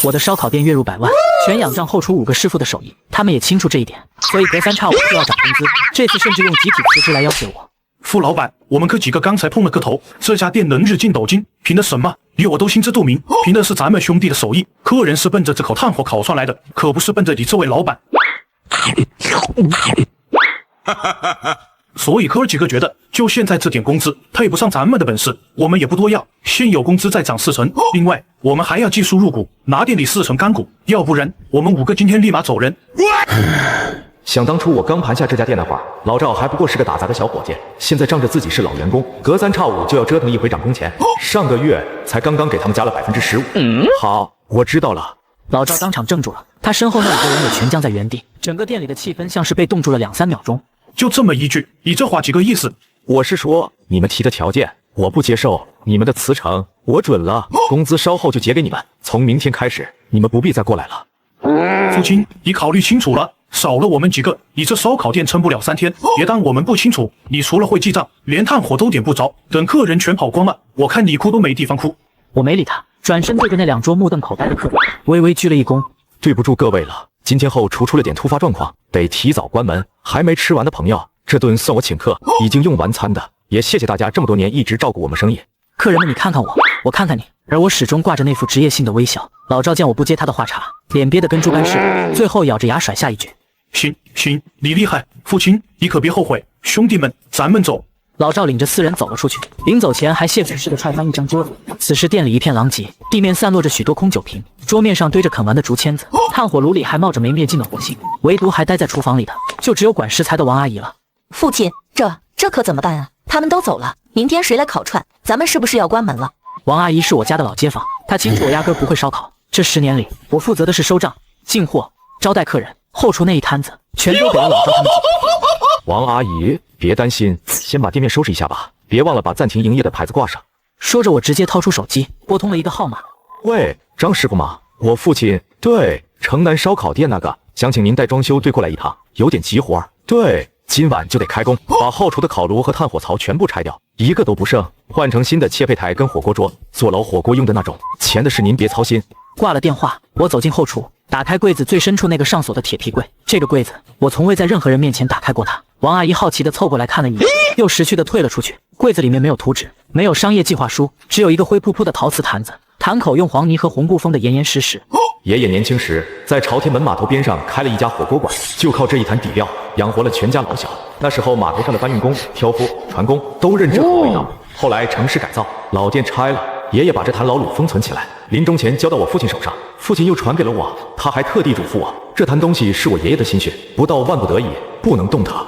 我的烧烤店月入100万，全仰仗后厨5个师傅的手艺，他们也清楚这一点，所以隔3差5就要涨工资，这次甚至用集体辞职来要挟我。傅老板，我们哥几个刚才碰了个头，这家店能日进斗金，凭的什么？你我都心知肚明，凭的是咱们兄弟的手艺。客人是奔着这口炭火烤上来的，可不是奔着你这位老板。所以哥几个觉得，就现在这点工资，配不上咱们的本事，我们也不多要，现有工资再涨40%。另外，我们还要技术入股，拿店里40%干股，要不然我们5个今天立马走人。想当初我刚盘下这家店的话，老赵还不过是个打杂的小伙计，现在仗着自己是老员工，隔3差5就要折腾一回涨工钱。上个月才刚刚给他们加了15%。好，我知道了。老赵当场怔住了，他身后那5个人也全僵在原地，整个店里的气氛像是被冻住了2-3秒钟。就这么一句，你这话几个意思？我是说，你们提的条件我不接受，你们的辞呈我准了，工资稍后就结给你们，从明天开始你们不必再过来了。父亲，你考虑清楚了，少了我们几个，你这烧烤店撑不了3天。别当我们不清楚，你除了会记账，连炭火都点不着，等客人全跑光了，我看你哭都没地方哭。我没理他，转身对着那2桌目瞪口呆的客人微微鞠了一躬。对不住各位了，今天后厨出了点突发状况，得提早关门。还没吃完的朋友，这顿算我请客，已经用完餐的，也谢谢大家这么多年一直照顾我们生意。客人们，你看看我，我看看你，而我始终挂着那副职业性的微笑。老赵见我不接他的话茬，脸憋得跟猪肝似的，最后咬着牙甩下一句：行，你厉害，父亲你可别后悔。兄弟们，咱们走。老赵领着4人走了出去，临走前还谢主似的踹翻一张桌子。此时店里一片狼藉，地面散落着许多空酒瓶，桌面上堆着啃完的竹签子，炭火炉里还冒着没灭尽的火星，唯独还待在厨房里的，就只有管食材的王阿姨了。父亲，这可怎么办啊？他们都走了，明天谁来烤串？咱们是不是要关门了？王阿姨是我家的老街坊，她清楚我压根不会烧烤。这10年里，我负责的是收账、进货、招待客人，后厨那一摊子全都给了老赵他们。王阿姨，别担心，先把店面收拾一下吧，别忘了把暂停营业的牌子挂上。说着，我直接掏出手机，拨通了一个号码。喂，张师傅吗？我父亲，对，城南烧烤店那个，想请您带装修队过来一趟，有点急活。对，今晚就得开工，把后厨的烤炉和炭火槽全部拆掉，一个都不剩，换成新的切配台跟火锅桌，做老火锅用的那种。钱的事您别操心。挂了电话，我走进后厨，打开柜子最深处那个上锁的铁皮柜。这个柜子我从未在任何人面前打开过它。王阿姨好奇地凑过来看了一眼，又识趣地退了出去。柜子里面没有图纸，没有商业计划书，只有一个灰扑扑的陶瓷坛子，坛口用黄泥和红布封得严严实实。爷爷年轻时在朝天门码头边上开了一家火锅馆，就靠这一坛底料养活了全家老小。那时候码头上的搬运工、挑夫、船工都认这口味道。后来城市改造，老店拆了，爷爷把这坛老卤封存起来，临终前交到我父亲手上，父亲又传给了我。他还特地嘱咐我，这坛东西是我爷爷的心血，不到万不得已不能动它。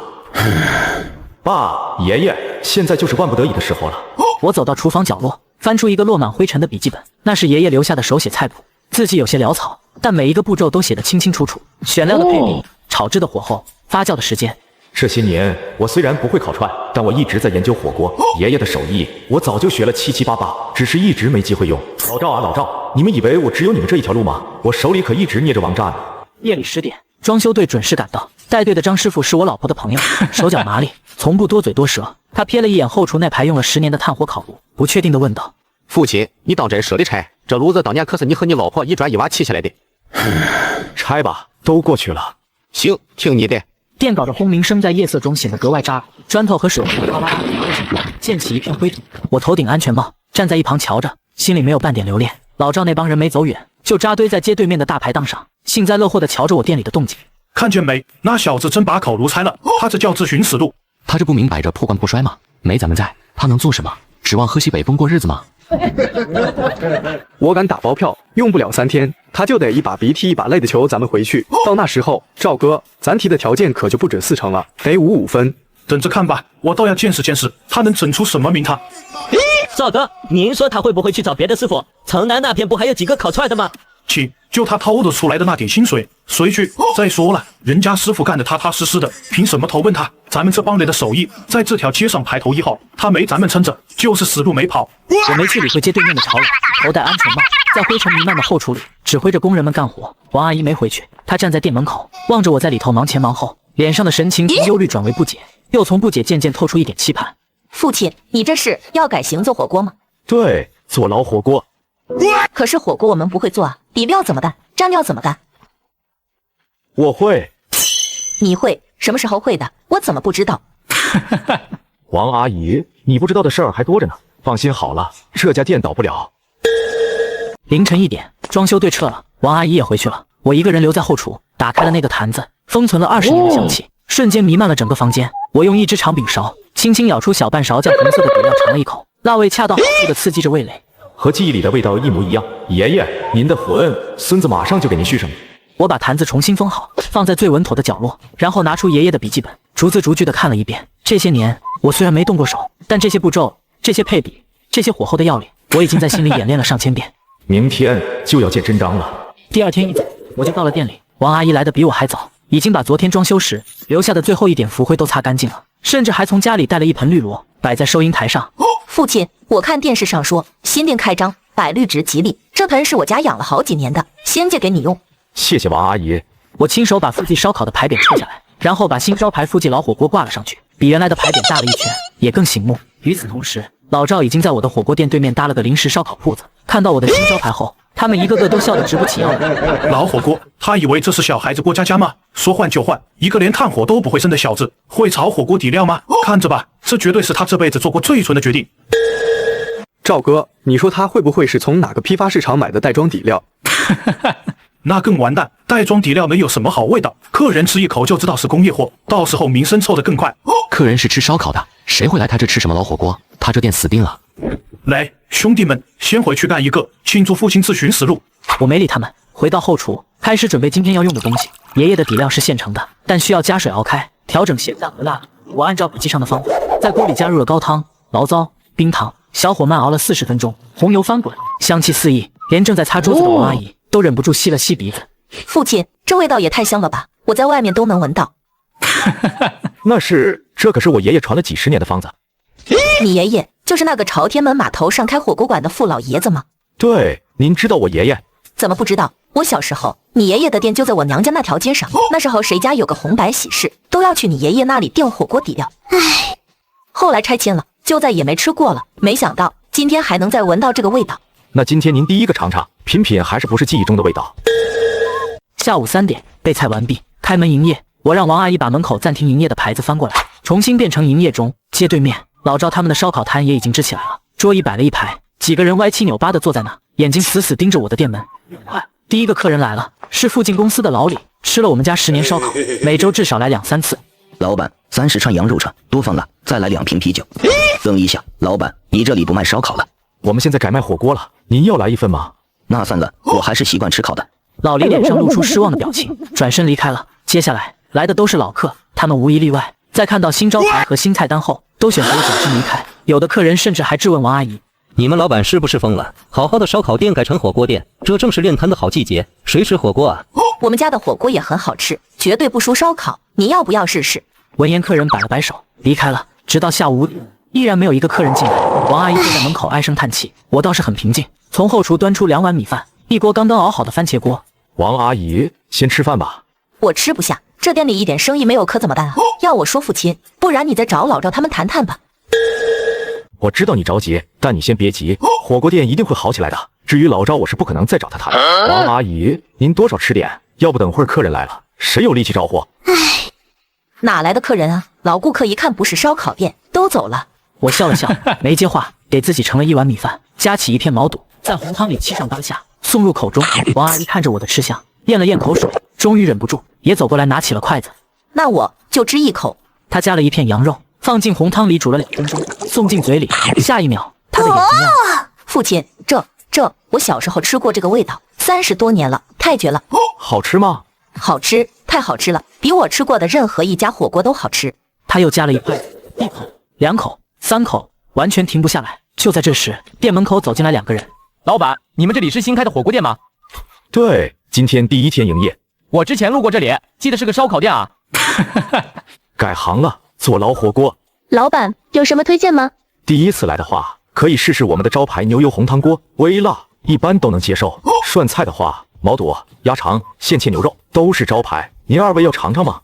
爸，爷爷，现在就是万不得已的时候了。我走到厨房角落，翻出一个落满灰尘的笔记本，那是爷爷留下的手写菜谱，字迹有些潦草，但每一个步骤都写得清清楚楚。选料的配比、炒制的火候、发酵的时间。这些年我虽然不会烤串，但我一直在研究火锅。爷爷的手艺我早就学了七七八八，只是一直没机会用。老赵啊，老赵，你们以为我只有你们这一条路吗？我手里可一直捏着王炸呢。夜里10点，装修队准时赶到，带队的张师傅是我老婆的朋友，手脚麻利，从不多嘴多舌。他瞥了一眼后厨那排用了10年的炭火烤炉，不确定地问道：父亲，你当真舍得拆？这炉子当年可是你和你老婆一砖一瓦砌下来的。拆吧，都过去了。行，听你的。电镐的轰鸣声在夜色中显得格外扎耳，砖头和水泥哗啦啦溅起一片灰土。我头顶安全帽，站在一旁瞧着，心里没有半点留恋。老赵那帮人没走远，就扎堆在街对面的大排档上，幸灾乐祸地瞧着我店里的动静。看见没？那小子真把烤炉拆了，他这叫自寻死路。他这不明摆着破罐破摔吗？没咱们在，他能做什么？指望喝西北风过日子吗？我敢打包票，用不了3天，他就得一把鼻涕一把泪的求咱们回去。到那时候，赵哥，咱提的条件可就不止4成了，得55分。等着看吧，我倒要见识见识，他能整出什么名堂。赵哥，您说他会不会去找别的师傅？城南那边不还有几个烤串的吗？亲，就他偷得出来的那点薪水，谁去？再说了，人家师傅干得踏踏实实的，凭什么投奔他？咱们这帮人的手艺，在这条街上排头1号，他没咱们撑着，就是死路没跑。我没去理会街对面的潮人，头戴安全帽，在灰尘弥漫的后厨里指挥着工人们干活。王阿姨没回去，她站在店门口，望着我在里头忙前忙后，脸上的神情从忧虑转为不解，又从不解渐渐透出一点期盼。父亲，你这是要改行做火锅吗？对，做老火锅。可是火锅我们不会做啊，底料怎么干？蘸料怎么干？我会。你会？什么时候会的？我怎么不知道？王阿姨，你不知道的事儿还多着呢。放心好了，这家店倒不了。凌晨1点，装修队撤了，王阿姨也回去了，我一个人留在后厨，打开了那个坛子，封存了20年的香气，瞬间弥漫了整个房间。我用一只长柄勺轻轻舀出小半勺酱红色的底料，尝了一口，辣味恰到好处的刺激着味蕾，和记忆里的味道一模一样。爷爷，您的福恩，孙子马上就给您续上。我把坛子重新封好，放在最稳妥的角落，然后拿出爷爷的笔记本，逐字逐句地看了一遍。这些年，我虽然没动过手，但这些步骤、这些配比、这些火候的要领，我已经在心里演练了上千遍。明天就要见真章了。第二天一早，我就到了店里。王阿姨来的比我还早，已经把昨天装修时留下的最后一点浮灰都擦干净了，甚至还从家里带了一盆绿萝，摆在收银台上。父亲，我看电视上说新店开张，百绿植吉利，这盆是我家养了好几年的，先借给你用。谢谢王阿姨。我亲手把附近烧烤的牌匾撤下来，然后把新招牌附近老火锅挂了上去，比原来的牌匾大了一圈，也更醒目。与此同时，老赵已经在我的火锅店对面搭了个临时烧烤铺子。看到我的新招牌后，他们一个个都笑得直不起腰来。老火锅，他以为这是小孩子过家家吗？说换就换，一个连炭火都不会生的小子，会炒火锅底料吗？看着吧，这绝对是他这辈子做过最蠢的决定。赵哥，你说他会不会是从哪个批发市场买的袋装底料？那更完蛋，袋装底料能有什么好味道？客人吃一口就知道是工业货，到时候名声臭得更快。客人是吃烧烤的，谁会来他这吃什么老火锅？他这店死定了。来，兄弟们，先回去干一个，庆祝父亲自寻死路。我没理他们，回到后厨，开始准备今天要用的东西。爷爷的底料是现成的，但需要加水熬开，调整咸淡和辣度。我按照笔记上的方法，在锅里加入了高汤、醪糟、冰糖，小火慢熬了40分钟，红油翻滚，香气四溢，连正在擦桌子的王阿姨都忍不住吸了吸鼻子。父亲，这味道也太香了吧，我在外面都能闻到。这可是我爷爷传了几十年的方子。你爷爷就是那个朝天门码头上开火锅馆的傅老爷子吗？对，您知道我爷爷？怎么不知道？我小时候，你爷爷的店就在我娘家那条街上，那时候谁家有个红白喜事，都要去你爷爷那里订火锅底料。唉，后来拆迁了，就再也没吃过了。没想到今天还能再闻到这个味道。那今天您第一个尝尝，品品还是不是记忆中的味道。下午3点，备菜完毕，开门营业。我让王阿姨把门口暂停营业的牌子翻过来，重新变成营业中。街对面，老赵他们的烧烤摊也已经支起来了，桌椅摆了一排，几个人歪七扭八地坐在那，眼睛死死盯着我的店门。快，第一个客人来了，是附近公司的老李，吃了我们家10年烧烤，每周至少来2、3次。老板，30串羊肉串，多放辣，再来2瓶啤酒。等一下，老板，你这里不卖烧烤了？我们现在改卖火锅了，您要来一份吗？那算了，我还是习惯吃烤的。老李脸上露出失望的表情，转身离开了。接下来来的都是老客，他们无一例外，在看到新招牌和新菜单后，都选择了转身离开。有的客人甚至还质问王阿姨：“你们老板是不是疯了？好好的烧烤店改成火锅店，这正是练摊的好季节，谁吃火锅啊？”我们家的火锅也很好吃，绝对不输烧烤，你要不要试试？闻言，客人摆了摆手，离开了。直到下午5点，依然没有一个客人进来。王阿姨坐在门口唉声叹气，我倒是很平静，从后厨端出2碗米饭，一锅刚刚熬好的番茄锅。王阿姨，先吃饭吧。我吃不下，这店里一点生意没有可怎么办啊？要我说父亲，不然你再找老赵他们谈谈吧。我知道你着急，但你先别急，火锅店一定会好起来的。至于老赵，我是不可能再找他谈了。王阿姨，您多少吃点，要不等会儿客人来了，谁有力气招呼？唉，哪来的客人啊？老顾客一看不是烧烤店，都走了。我笑了笑，没接话，给自己盛了1碗米饭，夹起一片毛肚，在红汤里沏上8下，送入口中。王阿姨看着我的吃相，咽了咽口水，终于忍不住，也走过来拿起了筷子。那我就吃一口。她夹了一片羊肉，放进红汤里煮了2分钟，送进嘴里。下一秒，她的眼睛亮了。父亲，这，我小时候吃过这个味道，30多年了，太绝了。好吃吗？好吃，太好吃了，比我吃过的任何一家火锅都好吃。她又夹了一筷子，1口、2口、3口，完全停不下来。就在这时，店门口走进来2个人。老板，你们这里是新开的火锅店吗？对，今天第1天营业。我之前路过这里，记得是个烧烤店啊。改行了，做老火锅。老板有什么推荐吗？第1次来的话，可以试试我们的招牌牛油红汤锅，微辣，一般都能接受。涮菜的话，毛肚、鸭肠、现切牛肉都是招牌，您2位要尝尝吗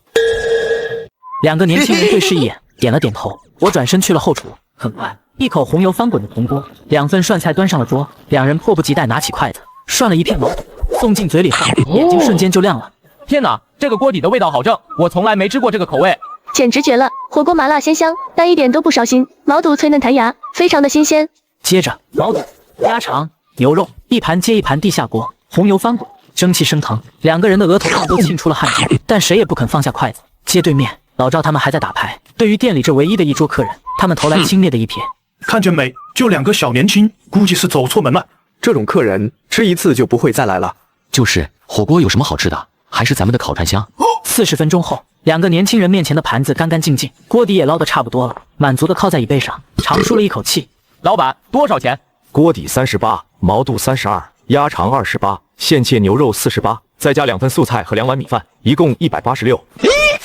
？2个年轻人对视一眼，点了点头。我转身去了后厨。很快，1口红油翻滚的铜锅，2份涮菜端上了桌，2人迫不及待拿起筷子，涮了一片毛肚，送进嘴里后，眼睛瞬间就亮了。天哪，这个锅底的味道好正，我从来没吃过这个口味。简直绝了！火锅麻辣鲜香，但一点都不烧心，毛肚脆嫩弹牙，非常的新鲜。接着，毛肚、鸭肠、牛肉一盘接一盘地下锅，红油翻滚，蒸汽升腾，两个人的额头上都沁出了汗水，但谁也不肯放下筷子。街对面，老赵他们还在打牌。对于店里这唯一的一桌客人，他们投来轻蔑的一瞥。看见没？就2个小年轻，估计是走错门了。这种客人吃一次就不会再来了。就是火锅有什么好吃的？还是咱们的烤串香。40分钟后，2个年轻人面前的盘子干干净净，锅底也捞得差不多了，满足的靠在椅背上，长舒了一口气。老板，多少钱？锅底38，毛肚32，鸭肠28，现切牛肉48，再加2份素菜和2碗米饭，一共186。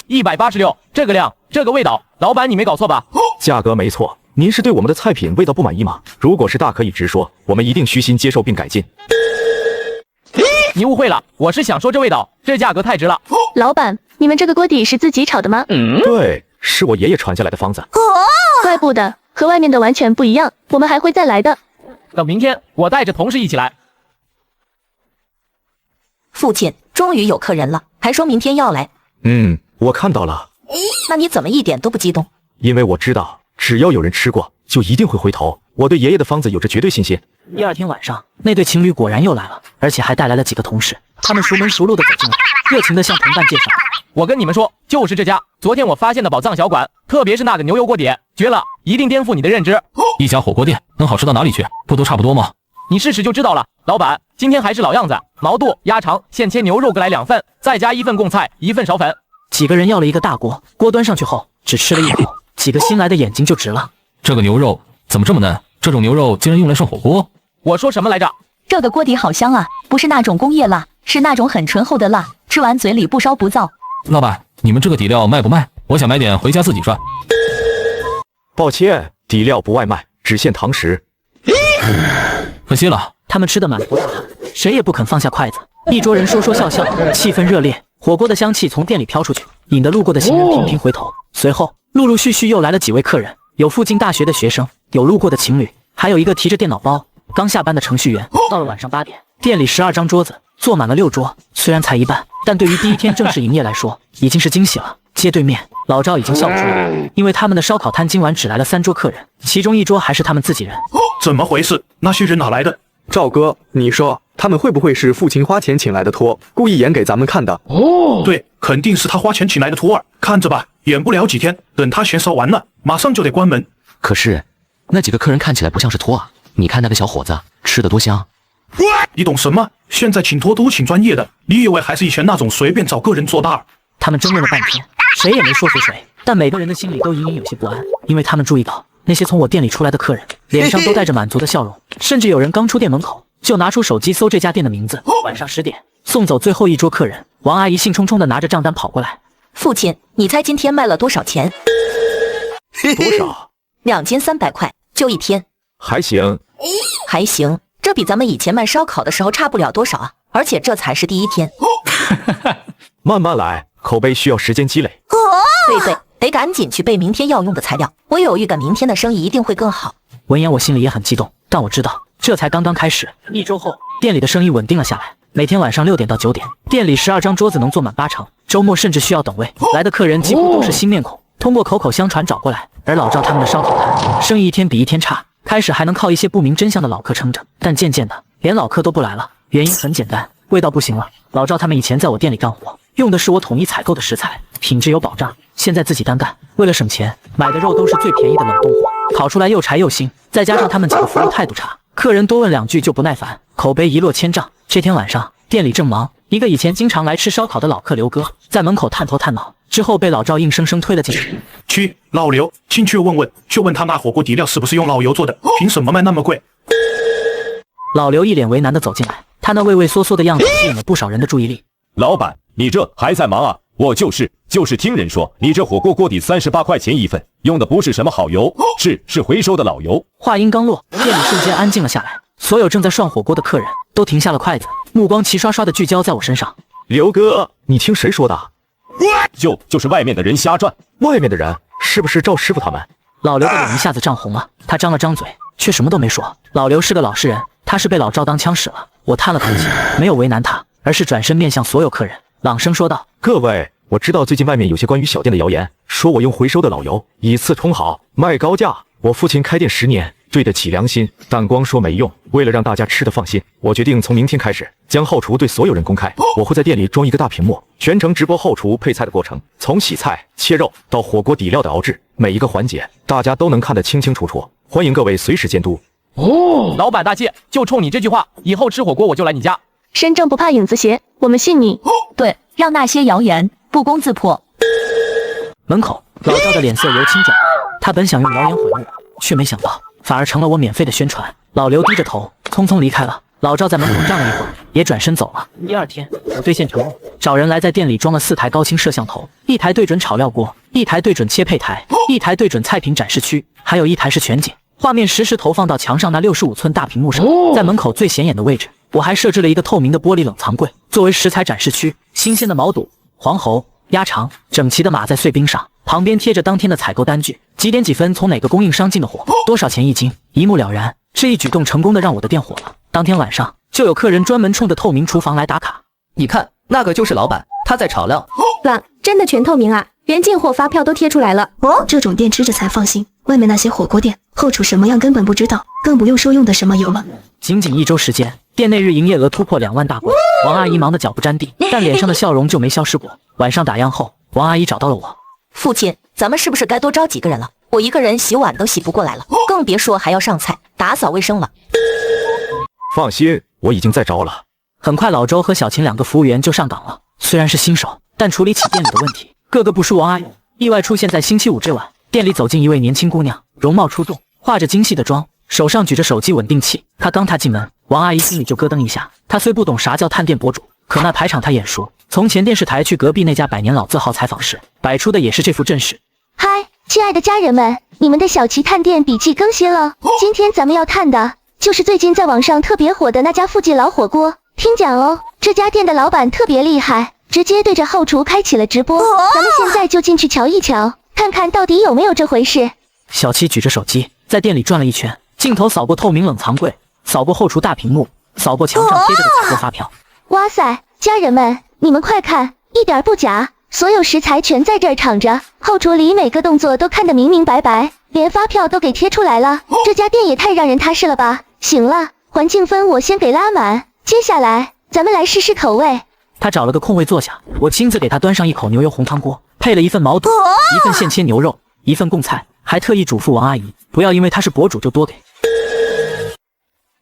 186，这个量，这个味道，老板你没搞错吧？价格没错，您是对我们的菜品味道不满意吗？如果是大可以直说，我们一定虚心接受并改进。你误会了，我是想说这味道，这价格太值了。老板，你们这个锅底是自己炒的吗？对，是我爷爷传下来的方子。怪不得，和外面的完全不一样，我们还会再来的。等明天，我带着同事一起来。父亲，终于有客人了，还说明天要来。我看到了。那你怎么一点都不激动？因为我知道，只要有人吃过，就一定会回头。我对爷爷的方子有着绝对信心。第2天晚上，那对情侣果然又来了，而且还带来了几个同事。他们熟门熟路的走进来，热情的向同伴介绍：“我跟你们说，就是这家，昨天我发现的宝藏小馆，特别是那个牛油锅底，绝了，一定颠覆你的认知。”一家火锅店能好吃到哪里去？不都差不多吗？你试试就知道了。老板，今天还是老样子，毛肚、鸭肠、现切牛肉各来2份，再加1份贡菜，1份苕粉。几个人要了一个大锅，锅端上去后只吃了一口，几个新来的眼睛就直了。这个牛肉怎么这么嫩？这种牛肉竟然用来涮火锅？我说什么来着？这个锅底好香啊，不是那种工业辣，是那种很醇厚的辣，吃完嘴里不烧不燥。老板，你们这个底料卖不卖？我想买点回家自己涮。抱歉，底料不外卖，只限堂食。可惜了。他们吃得满头大汗，谁也不肯放下筷子。一桌人说说笑笑，气氛热烈。火锅的香气从店里飘出去，引得路过的行人频频回头。随后，陆陆续续又来了几位客人，有附近大学的学生，有路过的情侣，还有一个提着电脑包刚下班的程序员。到了晚上8点，店里12张桌子坐满了6桌，虽然才一半，但对于第1天正式营业来说，已经是惊喜了。街对面，老赵已经笑不出来了，因为他们的烧烤摊今晚只来了3桌客人，其中1桌还是他们自己人。怎么回事？那些人哪来的？赵哥，你说他们会不会是父亲花钱请来的托，故意演给咱们看的？对，肯定是他花钱请来的托儿。看着吧，演不了几天，等他钱烧完了，马上就得关门。可是那几个客人看起来不像是托啊，你看那个小伙子吃得多香。你懂什么？现在请托都请专业的，你以为还是以前那种随便找个人做大？他们争论了半天，谁也没说服谁，但每个人的心里都隐隐有些不安，因为他们注意到那些从我店里出来的客人脸上都带着满足的笑容，甚至有人刚出店门口就拿出手机搜这家店的名字。晚上10点，送走最后1桌客人，王阿姨兴冲冲地拿着账单跑过来。父亲，你猜今天卖了多少钱？多少？2300块，就1天。还行，还行，这比咱们以前卖烧烤的时候差不了多少啊！而且这才是第1天。慢慢来，口碑需要时间积累。对，得赶紧去备明天要用的材料。我有预感明天的生意一定会更好。闻言我心里也很激动，但我知道这才刚刚开始。1周后，店里的生意稳定了下来，每天晚上6点到9点，店里12张桌子能坐满8成，周末甚至需要等位。来的客人几乎都是新面孔，通过口口相传找过来。而老赵他们的烧烤摊生意1天比1天差，开始还能靠一些不明真相的老客撑着，但渐渐的连老客都不来了。原因很简单，味道不行了。老赵他们以前在我店里干活，用的是我统一采购的食材，品质有保障。现在自己单干，为了省钱，买的肉都是最便宜的冷冻货，烤出来又柴又腥。再加上他们几个服务态度差，客人多问2句就不耐烦，口碑一落千丈。这天晚上店里正忙，一个以前经常来吃烧烤的老客刘哥在门口探头探脑，之后被老赵硬生生推了进去。去，老刘，进去问问，就问他那火锅底料是不是用老油做的，凭什么卖那么贵？老刘一脸为难地走进来，他那畏畏缩缩的样子吸引了不少人的注意力。老板，你这还在忙啊？我就是听人说，你这火锅锅底38块钱1份，用的不是什么好油，是回收的老油。话音刚落，店里瞬间安静了下来，所有正在涮火锅的客人都停下了筷子，目光齐刷刷地聚焦在我身上。刘哥，你听谁说的？就是外面的人瞎转。外面的人是不是赵师傅他们？老刘的脸一下子涨红了，他张了张嘴，却什么都没说。老刘是个老实人，他是被老赵当枪使了。我叹了口气，没有为难他，而是转身面向所有客人，朗声说道：各位，我知道最近外面有些关于小店的谣言，说我用回收的老油以次充好，卖高价。我父亲开店10年，对得起良心，但光说没用。为了让大家吃得放心，我决定从明天开始将后厨对所有人公开。我会在店里装一个大屏幕，全程直播后厨配菜的过程，从洗菜、切肉到火锅底料的熬制，每一个环节大家都能看得清清楚楚。欢迎各位随时监督。老板大气，就冲你这句话，以后吃火锅我就来你家。身正不怕影子斜，我们信你。对，让那些谣言不攻自破。门口，老赵的脸色由青转白，他本想用谣言毁我，却没想到反而成了我免费的宣传。老刘低着头匆匆离开了，老赵在门口站了一会儿，也转身走了。第二天，我兑现承诺，找人来在店里装了4台高清摄像头，1台对准炒料锅，1台对准切配台，1台对准菜品展示区，还有1台是全景，画面实时投放到墙上那65寸大屏幕上。在门口最显眼的位置，我还设置了一个透明的玻璃冷藏柜，作为食材展示区。新鲜的毛肚、黄喉、鸭肠整齐地码在碎冰上，旁边贴着当天的采购单据，几点几分从哪个供应商进的货，多少钱1斤，一目了然。这一举动成功的让我的店火了。当天晚上就有客人专门冲着透明厨房来打卡。你看，那个就是老板，他在炒料。哇，真的全透明啊，连进货发票都贴出来了。这种店吃着才放心，外面那些火锅店后厨什么样根本不知道，更不用说用的什么油了。仅仅1周时间，店内日营业额突破2万大关。王阿姨忙得脚不沾地，但脸上的笑容就没消失过。晚上打烊后，王阿姨找到了我。父亲，咱们是不是该多招几个人了？我一个人洗碗都洗不过来了，更别说还要上菜、打扫卫生了。放心，我已经在招了。很快，老周和小秦2个服务员就上岗了。虽然是新手，但处理起店里的问题，个个不输王阿姨。意外出现在星期五这晚，店里走进一位年轻姑娘，容貌出众，化着精细的妆，手上举着手机稳定器。她刚踏进门，王阿姨心里就咯噔一下。她虽不懂啥叫探店博主，可那排场她眼熟，从前电视台去隔壁那家100年老字号采访时，摆出的也是这副阵势。嗨，亲爱的家人们，你们的小齐探店笔记更新了。今天咱们要探的就是最近在网上特别火的那家附近老火锅。听讲哦，这家店的老板特别厉害，直接对着后厨开启了直播。咱们现在就进去瞧一瞧，看看到底有没有这回事。小七举着手机在店里转了一圈，镜头扫过透明冷藏柜，扫过后厨大屏幕，扫过墙上贴着的采购发票。哇塞，家人们，你们快看，一点不假，所有食材全在这儿躺着，后厨里每个动作都看得明明白白，连发票都给贴出来了。这家店也太让人踏实了吧。行了，环境分我先给拉满，接下来咱们来试试口味。他找了个空位坐下，我亲自给他端上一口牛油红汤锅，配了1份毛肚，1份现切牛肉，1份贡菜，还特意嘱咐王阿姨不要因为他是博主就多给。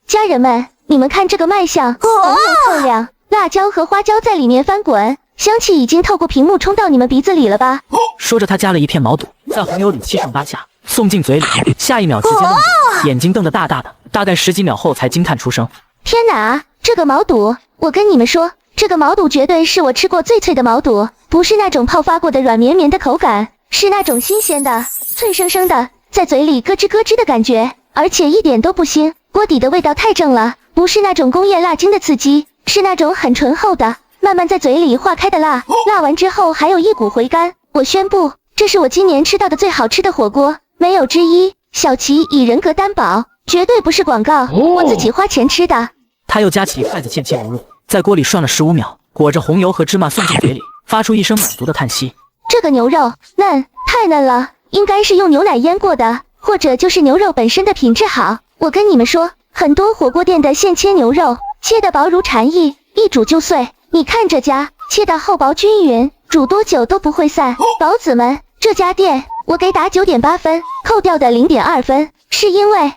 家人们，你们看这个卖相有没有透亮？辣椒和花椒在里面翻滚，香气已经透过屏幕冲到你们鼻子里了吧？说着，他夹了一片毛肚，在红油里7上8下，送进嘴里，下一秒直接愣住，眼睛瞪得大大的，大概10几秒后才惊叹出声：天哪，这个毛肚，我跟你们说，这个毛肚绝对是我吃过最脆的毛肚，不是那种泡发过的软绵绵的口感，是那种新鲜的、脆生生的，在嘴里咯吱咯吱的感觉，而且一点都不腥，锅底的味道太正了，不是那种工业辣精的刺激，是那种很醇厚的，慢慢在嘴里化开的辣，辣完之后还有一股回甘。我宣布，这是我今年吃到的最好吃的火锅，没有之一。小齐以人格担保，绝对不是广告，我自己花钱吃的。他又夹起一筷子现切牛肉，在锅里涮了15秒，裹着红油和芝麻送进嘴里，发出一声满足的叹息。这个牛肉嫩，太嫩了，应该是用牛奶腌过的，或者就是牛肉本身的品质好。我跟你们说，很多火锅店的现切牛肉切得薄如蝉翼，一煮就碎，你看这家切得厚薄均匀，煮多久都不会散。宝子们，这家店我给打9.8分，扣掉的0.2分是因为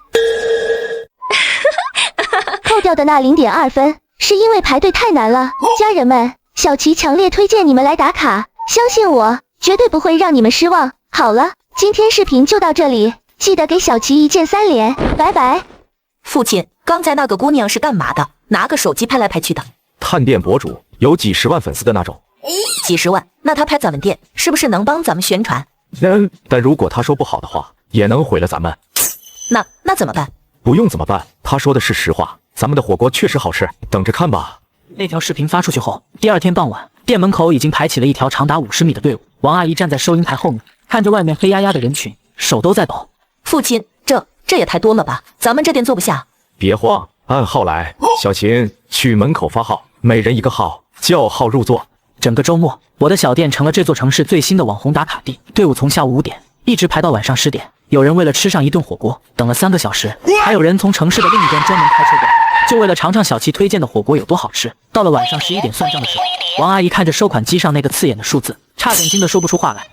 扣掉的那0.2分是因为排队太难了。家人们，小齐强烈推荐你们来打卡，相信我，绝对不会让你们失望。好了，今天视频就到这里，记得给小齐一键3连，拜拜。父亲，刚才那个姑娘是干嘛的？拿个手机拍来拍去的。探店博主，有几10万粉丝的那种。几10万？那他拍咱们店，是不是能帮咱们宣传？但如果他说不好的话，也能毁了咱们。那怎么办？不用怎么办，他说的是实话，咱们的火锅确实好吃，等着看吧。那条视频发出去后，第二天傍晚，店门口已经排起了一条长达50米的队伍。王阿姨站在收银台后面，看着外面黑压压的人群，手都在抖。父亲，这也太多了吧，咱们这店坐不下。别慌，按号来。小秦去门口发号，每人一个号，叫号入座。整个周末，我的小店成了这座城市最新的网红打卡地，队伍从下午5点一直排到晚上10点。有人为了吃上一顿火锅等了3个小时，还有人从城市的另一端专门开车过来，就为了尝尝小七推荐的火锅有多好吃。到了晚上11点算账的时候，王阿姨看着收款机上那个刺眼的数字，差点惊得说不出话来。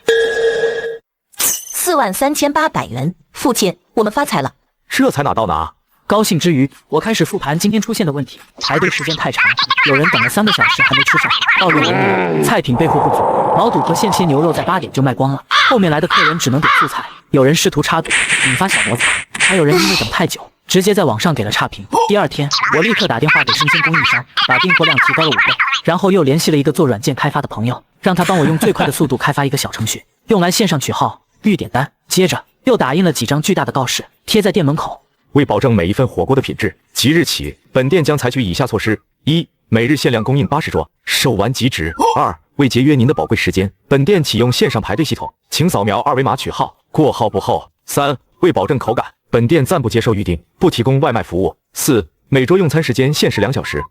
43800元，父亲，我们发财了！这才哪到哪？高兴之余，我开始复盘今天出现的问题：排队时间太长，有人等了3个小时还没吃上；到了年里，菜品备货不足，毛肚和现切牛肉在8点就卖光了，后面来的客人只能点素菜；有人试图插队，引发小摩擦；还有人因为等太久，直接在网上给了差评。第二天，我立刻打电话给生鲜供应商，把订货量提高了5倍，然后又联系了一个做软件开发的朋友，让他帮我用最快的速度开发一个小程序，用来线上取号、预点单。接着又打印了几张巨大的告示，贴在店门口。为保证每一份火锅的品质，即日起，本店将采取以下措施：1. 每日限量供应80桌，售完即止。2. 为节约您的宝贵时间，本店启用线上排队系统，请扫描2维码取号，过号不候。3. 为保证口感，本店暂不接受预订，不提供外卖服务。4. 每桌用餐时间限时2小时。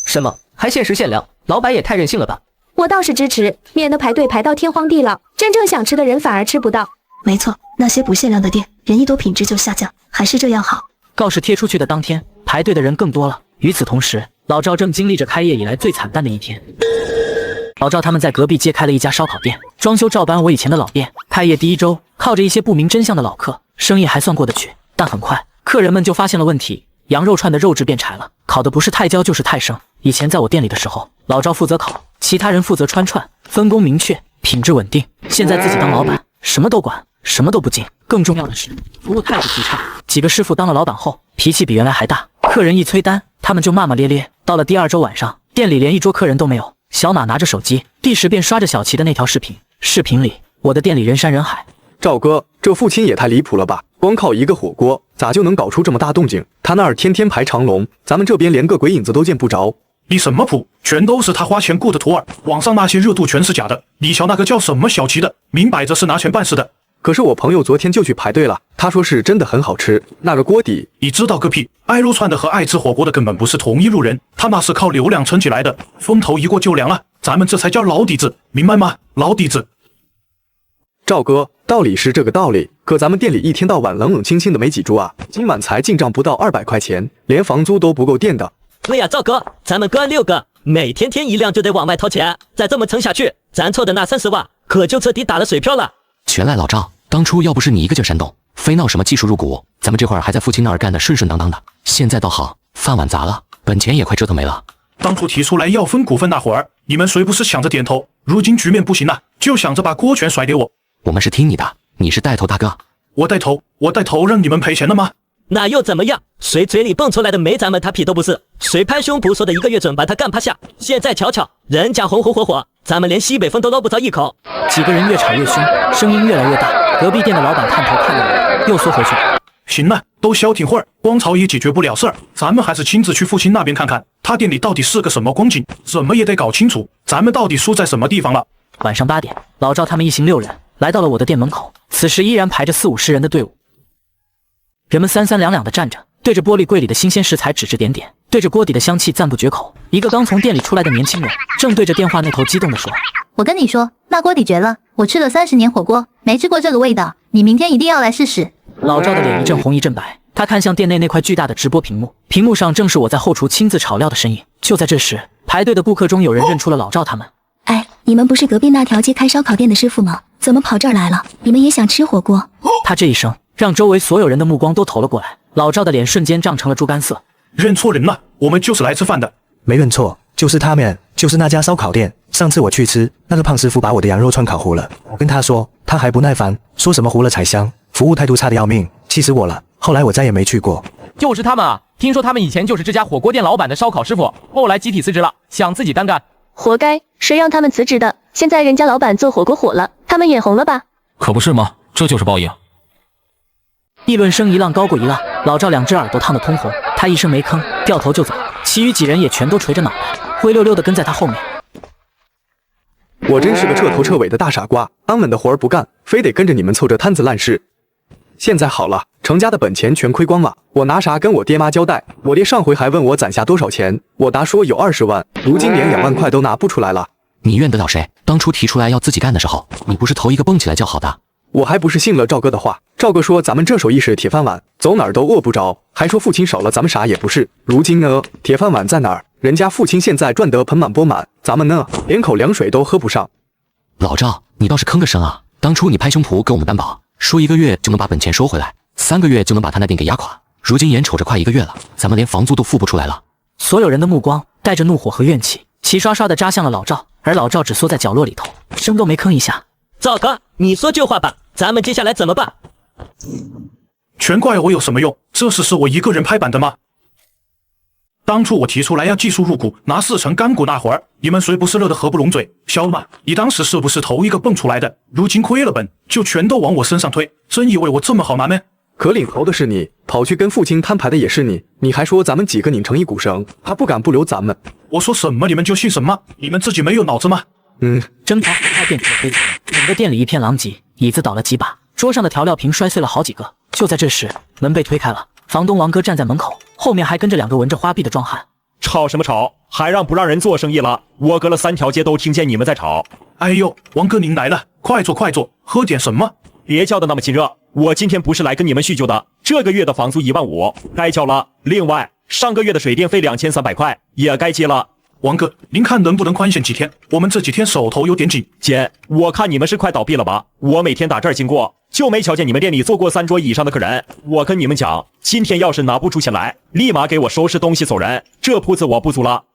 什么？还限时限量？老板也太任性了吧！我倒是支持，免得排队排到天荒地老，真正想吃的人反而吃不到。没错，那些不限量的店，人一多品质就下降，还是这样好。告示贴出去的当天，排队的人更多了。与此同时，老赵正经历着开业以来最惨淡的一天。老赵他们在隔壁街开了一家烧烤店，装修照搬我以前的老店。开业第1周，靠着一些不明真相的老客，生意还算过得去。但很快，客人们就发现了问题，羊肉串的肉质变柴了，烤的不是太焦就是太生。以前在我店里的时候，老赵负责烤，其他人负责穿串，分工明确，品质稳定。现在自己当老板，什么都管，什么都不进。更重要的是，服务态度极差。几个师傅当了老板后，脾气比原来还大，客人一催单，他们就骂骂咧咧。到了第2周晚上，店里连1桌客人都没有。小马拿着手机，第10遍刷着小齐的那条视频。视频里，我的店里人山人海。赵哥，这父亲也太离谱了吧！光靠一个火锅，咋就能搞出这么大动静？他那儿天天排长龙，咱们这边连个鬼影子都见不着。你什么谱？全都是他花钱雇的徒儿，网上那些热度全是假的。你瞧那个叫什么小齐的，明摆着是拿钱办事的。可是我朋友昨天就去排队了，他说是真的很好吃，那个锅底……你知道个屁！爱撸串的和爱吃火锅的根本不是同一路人，他那是靠流量撑起来的，风头一过就凉了。咱们这才叫老底子，明白吗？老底子。赵哥，道理是这个道理，可咱们店里一天到晚冷冷清清的没几桌啊，今晚才进账不到200块钱，连房租都不够垫的。对呀，赵哥，咱们哥6个，每天一辆就得往外掏钱，再这么撑下去，咱凑的那30万可就彻底打了水漂了。全赖老赵，当初要不是你一个劲煽动，非闹什么技术入股，咱们这会儿还在父亲那儿干得顺顺当当的。现在倒好，饭碗砸了，本钱也快折腾没了。当初提出来要分股份那会儿，你们谁不是想着点头？如今局面不行了，就想着把锅全甩给我。我们是听你的，你是带头大哥。我带头让你们赔钱了吗？那又怎么样？谁嘴里蹦出来的没咱们他屁都不是，谁拍胸脯说的1个月准把他干趴下？现在瞧瞧，人家红红火火，咱们连西北风都捞不着一口。几个人越吵越凶，声音越来越大。隔壁店的老板探头看了我，又缩回去。行了，都消停会儿，光吵也解决不了事儿，咱们还是亲自去父亲那边看看，他店里到底是个什么光景，怎么也得搞清楚，咱们到底输在什么地方了。晚上8点，老赵他们一行6人来到了我的店门口，此时依然排着40-50人的队伍，人们三两两的站着，对着玻璃柜里的新鲜食材指指点点，对着锅底的香气赞不绝口。一个刚从店里出来的年轻人正对着电话那头激动地说：“我跟你说，那锅底绝了，我吃了30年火锅，没吃过这个味道，你明天一定要来试试。”老赵的脸一阵红一阵白，他看向店内那块巨大的直播屏幕，屏幕上正是我在后厨亲自炒料的身影。就在这时，排队的顾客中有人认出了老赵他们。哎，你们不是隔壁那条街开烧烤店的师傅吗？怎么跑这儿来了？你们也想吃火锅？他这一声让周围所有人的目光都投了过来，老赵的脸瞬间涨成了猪肝色。认错人了，我们就是来吃饭的。没认错，就是他们，就是那家烧烤店。上次我去吃，那个胖师傅把我的羊肉串烤糊了，我跟他说，他还不耐烦，说什么糊了才香，服务态度差得要命，气死我了。后来我再也没去过。就是他们啊！听说他们以前就是这家火锅店老板的烧烤师傅，后来集体辞职了，想自己单干。活该，谁让他们辞职的？现在人家老板做火锅火了，他们眼红了吧？可不是吗？这就是报应。议论声一浪高过一浪，老赵2只耳朵烫得通红，他一声没吭，掉头就走，其余几人也全都垂着脑袋，灰溜溜地跟在他后面。我真是个彻头彻尾的大傻瓜，安稳的活儿不干，非得跟着你们凑这摊子烂事。现在好了，程家的本钱全亏光了，我拿啥跟我爹妈交代？我爹上回还问我攒下多少钱，我答说有20万，如今连2万块都拿不出来了。你怨得了谁？当初提出来要自己干的时候，你不是头一个蹦起来叫好的？我还不是信了赵哥的话。赵哥说咱们这手艺是铁饭碗，走哪儿都饿不着，还说父亲少了咱们啥也不是。如今呢，铁饭碗在哪儿？人家父亲现在赚得盆满钵满，咱们呢，连口凉水都喝不上。老赵，你倒是吭个声啊！当初你拍胸脯给我们担保，说1个月就能把本钱收回来，3个月就能把他那店给压垮。如今眼瞅着快1个月了，咱们连房租都付不出来了。所有人的目光带着怒火和怨气，齐刷刷地扎向了老赵，而老赵只缩在角落里头，声都没吭一下。赵哥，你说句话吧，咱们接下来怎么办？全怪我有什么用？这事是我一个人拍板的吗？当初我提出来要技术入股，拿4成干股那会儿，你们谁不是乐得合不拢嘴？小马，你当时是不是头一个蹦出来的？如今亏了本，就全都往我身上推，真以为我这么好拿咩？可领头的是你，跑去跟父亲摊牌的也是你，你还说咱们几个拧成一股绳，他不敢不留咱们。我说什么你们就信什么？你们自己没有脑子吗？征讨开店主的推辞，整个店里一片狼藉，椅子倒了几把，桌上的调料瓶摔碎了好几个。就在这时，门被推开了，房东王哥站在门口，后面还跟着2个纹着花臂的壮汉。吵什么吵？还让不让人做生意了？我隔了3条街都听见你们在吵。哎呦，王哥您来了，快坐快坐，喝点什么？别叫的那么亲热，我今天不是来跟你们叙旧的。这个月的房租15000该交了，另外上个月的水电费2300块也该结了。王哥，您看能不能宽限几天？我们这几天手头有点紧。姐，我看你们是快倒闭了吧？我每天打这儿经过，就没瞧见你们店里坐过3桌以上的客人。我跟你们讲，今天要是拿不出钱来，立马给我收拾东西走人，这铺子我不租了。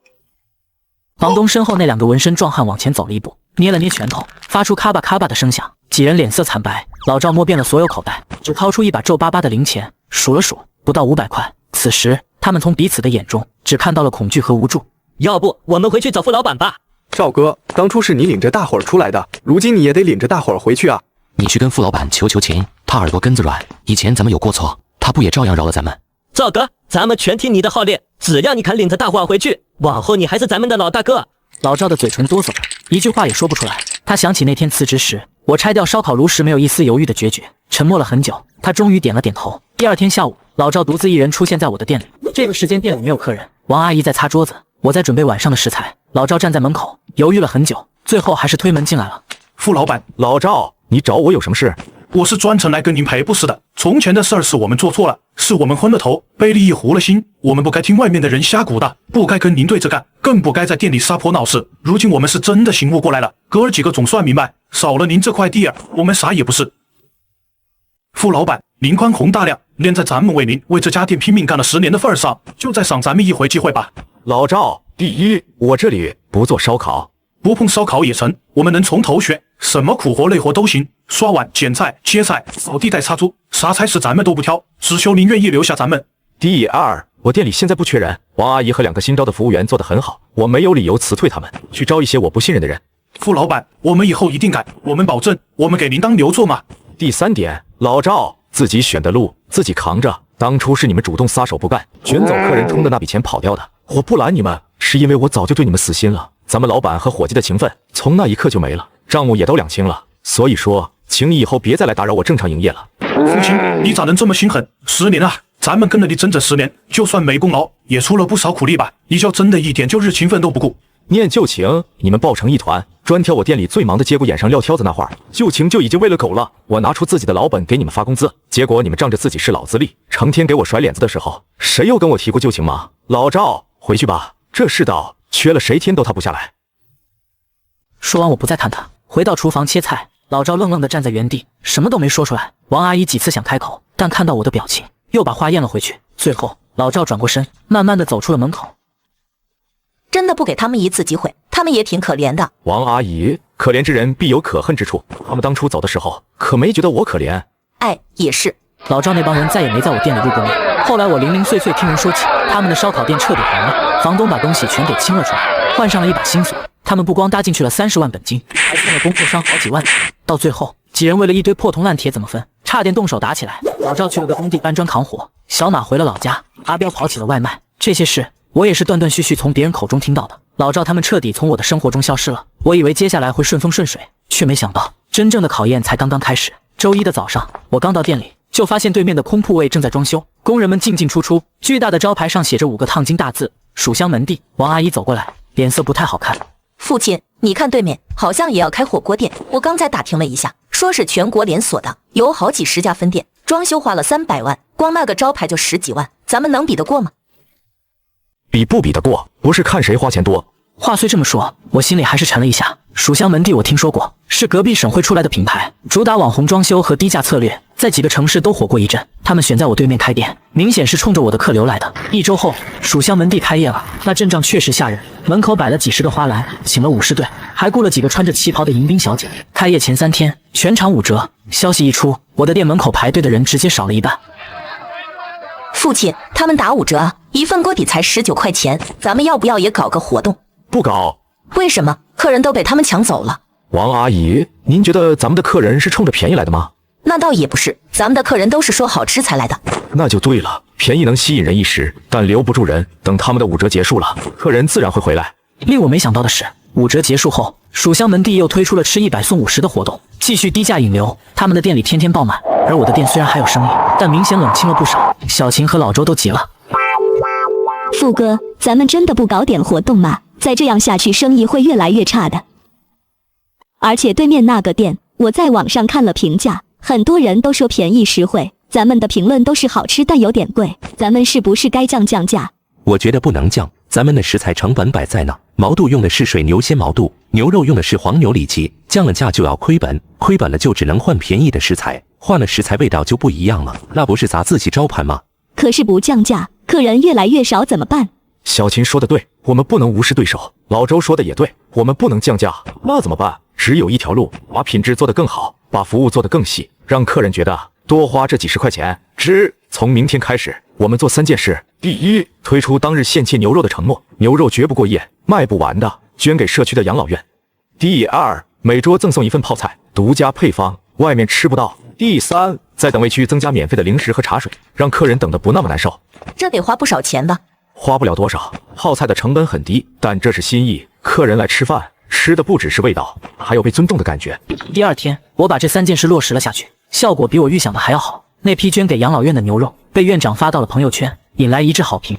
房东身后那2个纹身壮汉往前走了一步，捏了捏拳头，发出咔吧咔吧的声响，几人脸色惨白。老赵摸遍了所有口袋，只掏出一把皱巴巴的零钱，数了数，不到500块。此时，他们从彼此的眼中只看到了恐惧和无助。要不我们回去找付老板吧？赵哥，当初是你领着大伙儿出来的，如今你也得领着大伙儿回去啊！你去跟付老板求情，他耳朵根子软，以前咱们有过错，他不也照样饶了咱们？赵哥，咱们全听你的号令，只要你肯领着大伙儿回去，往后你还是咱们的老大哥。老赵的嘴唇哆嗦着，一句话也说不出来。他想起那天辞职时，我拆掉烧烤炉时没有一丝犹豫的决绝，沉默了很久，他终于点了点头。第2天下午，老赵独自一人出现在我的店里。这个时间店里没有客人，王阿姨在擦桌子，我在准备晚上的食材。老赵站在门口，犹豫了很久，最后还是推门进来了。付老板，老赵，你找我有什么事？我是专程来跟您赔不是的。从前的事儿是我们做错了，是我们昏了头，被利益糊了心。我们不该听外面的人瞎鼓捣，不该跟您对着干，更不该在店里撒泼闹事。如今我们是真的醒悟过来了，哥儿几个总算明白，少了您这块地儿，我们啥也不是。付老板，您宽宏大量，念在咱们为您为这家店拼命干了10年的份上，就再赏咱们一回机会吧。老赵，第一，我这里不做烧烤，不碰烧烤也成，我们能从头学，什么苦活累活都行，刷碗、捡菜、切菜、扫地、带插猪，啥差事咱们都不挑，只求您愿意留下咱们。第二，我店里现在不缺人，王阿姨和2个新招的服务员做得很好，我没有理由辞退他们，去招一些我不信任的人。付老板，我们以后一定改，我们保证，我们给您当牛做嘛。第3点，老赵自己选的路自己扛着，当初是你们主动撒手不干，卷走客人充的那笔钱跑掉的，我不拦你们，是因为我早就对你们死心了。咱们老板和伙计的情分从那一刻就没了，账目也都2清了，所以说，请你以后别再来打扰我正常营业了。父亲，你咋能这么心狠？10年啊，咱们跟了你整整10年，就算没功劳，也出了不少苦力吧？你就真的一点旧日情分都不顾？念旧情，你们抱成一团，专挑我店里最忙的接骨眼上撂挑子那会儿，旧情就已经喂了狗了。我拿出自己的老本给你们发工资，结果你们仗着自己是老资历，成天给我甩脸子的时候，谁又跟我提过旧情吗？老赵，回去吧，这世道缺了谁天都塌不下来。说完我不再看他，回到厨房切菜。老赵愣愣地站在原地，什么都没说出来。王阿姨几次想开口，但看到我的表情，又把话咽了回去。最后，老赵转过身，慢慢地走出了门口。真的不给他们一次机会，他们也挺可怜的。王阿姨，可怜之人必有可恨之处，他们当初走的时候，可没觉得我可怜。哎，也是。老赵那帮人再也没在我店里露过面。后来我零零碎碎听人说起，他们的烧烤店彻底黄了，房东把东西全给清了出来，换上了一把新锁。他们不光搭进去了30万本金，还欠了供货商好几万。到最后，几人为了一堆破铜烂铁怎么分，差点动手打起来。老赵去了个工地搬砖扛活，小马回了老家，阿彪跑起了外卖。这些事我也是断断续续从别人口中听到的。老赵他们彻底从我的生活中消失了。我以为接下来会顺风顺水，却没想到真正的考验才刚刚开始。周一的早上，我刚到店里，就发现对面的空铺位正在装修，工人们进进出出，巨大的招牌上写着5个烫金大字“蜀香门第”。王阿姨走过来，脸色不太好看。父亲，你看对面好像也要开火锅店，我刚才打听了一下，说是全国连锁的，有好几十家分店，装修花了300万，光那个招牌就10几万，咱们能比得过吗？比不比得过，不是看谁花钱多。话虽这么说，我心里还是沉了一下。蜀香门第我听说过，是隔壁省会出来的品牌，主打网红装修和低价策略，在几个城市都火过一阵。他们选在我对面开店，明显是冲着我的客流来的。1周后，蜀香门第开业了，那阵仗确实吓人，门口摆了几十个花篮，请了50队，还雇了几个穿着旗袍的迎宾小姐。开业前3天，全场5折。消息一出，我的店门口排队的人直接少了一半。父亲，他们打5折啊，一份锅底才19块钱，咱们要不要也搞个活动？不搞。为什么？客人都被他们抢走了。王阿姨，您觉得咱们的客人是冲着便宜来的吗？那倒也不是，咱们的客人都是说好吃才来的。那就对了，便宜能吸引人一时，但留不住人。等他们的5折结束了，客人自然会回来。令我没想到的是，5折结束后，蜀香门第又推出了吃100送50的活动，继续低价引流。他们的店里天天爆满，而我的店虽然还有生意，但明显冷清了不少。小秦和老周都急了。富哥，咱们真的不搞点活动吗？再这样下去，生意会越来越差的。而且对面那个店，我在网上看了评价，很多人都说便宜实惠，咱们的评论都是好吃但有点贵，咱们是不是该降价？我觉得不能降，咱们的食材成本摆在那，毛肚用的是水牛鲜毛肚，牛肉用的是黄牛里脊，降了价就要亏本，亏本了就只能换便宜的食材，换了食材味道就不一样了，那不是砸自己招牌吗？可是不降价，客人越来越少怎么办？小秦说的对，我们不能无视对手。老周说的也对，我们不能降价，那怎么办？只有一条路，把品质做得更好，把服务做得更细，让客人觉得多花这几十块钱值。从明天开始，我们做3件事：第一，推出当日限切牛肉的承诺，牛肉绝不过夜，卖不完的捐给社区的养老院；第二，每桌赠送1份泡菜，独家配方，外面吃不到；第三，在等位区增加免费的零食和茶水，让客人等得不那么难受。这得花不少钱吧？花不了多少，泡菜的成本很低，但这是心意。客人来吃饭，吃的不只是味道，还有被尊重的感觉。第2天，我把这3件事落实了下去，效果比我预想的还要好。那批捐给养老院的牛肉被院长发到了朋友圈，引来一致好评。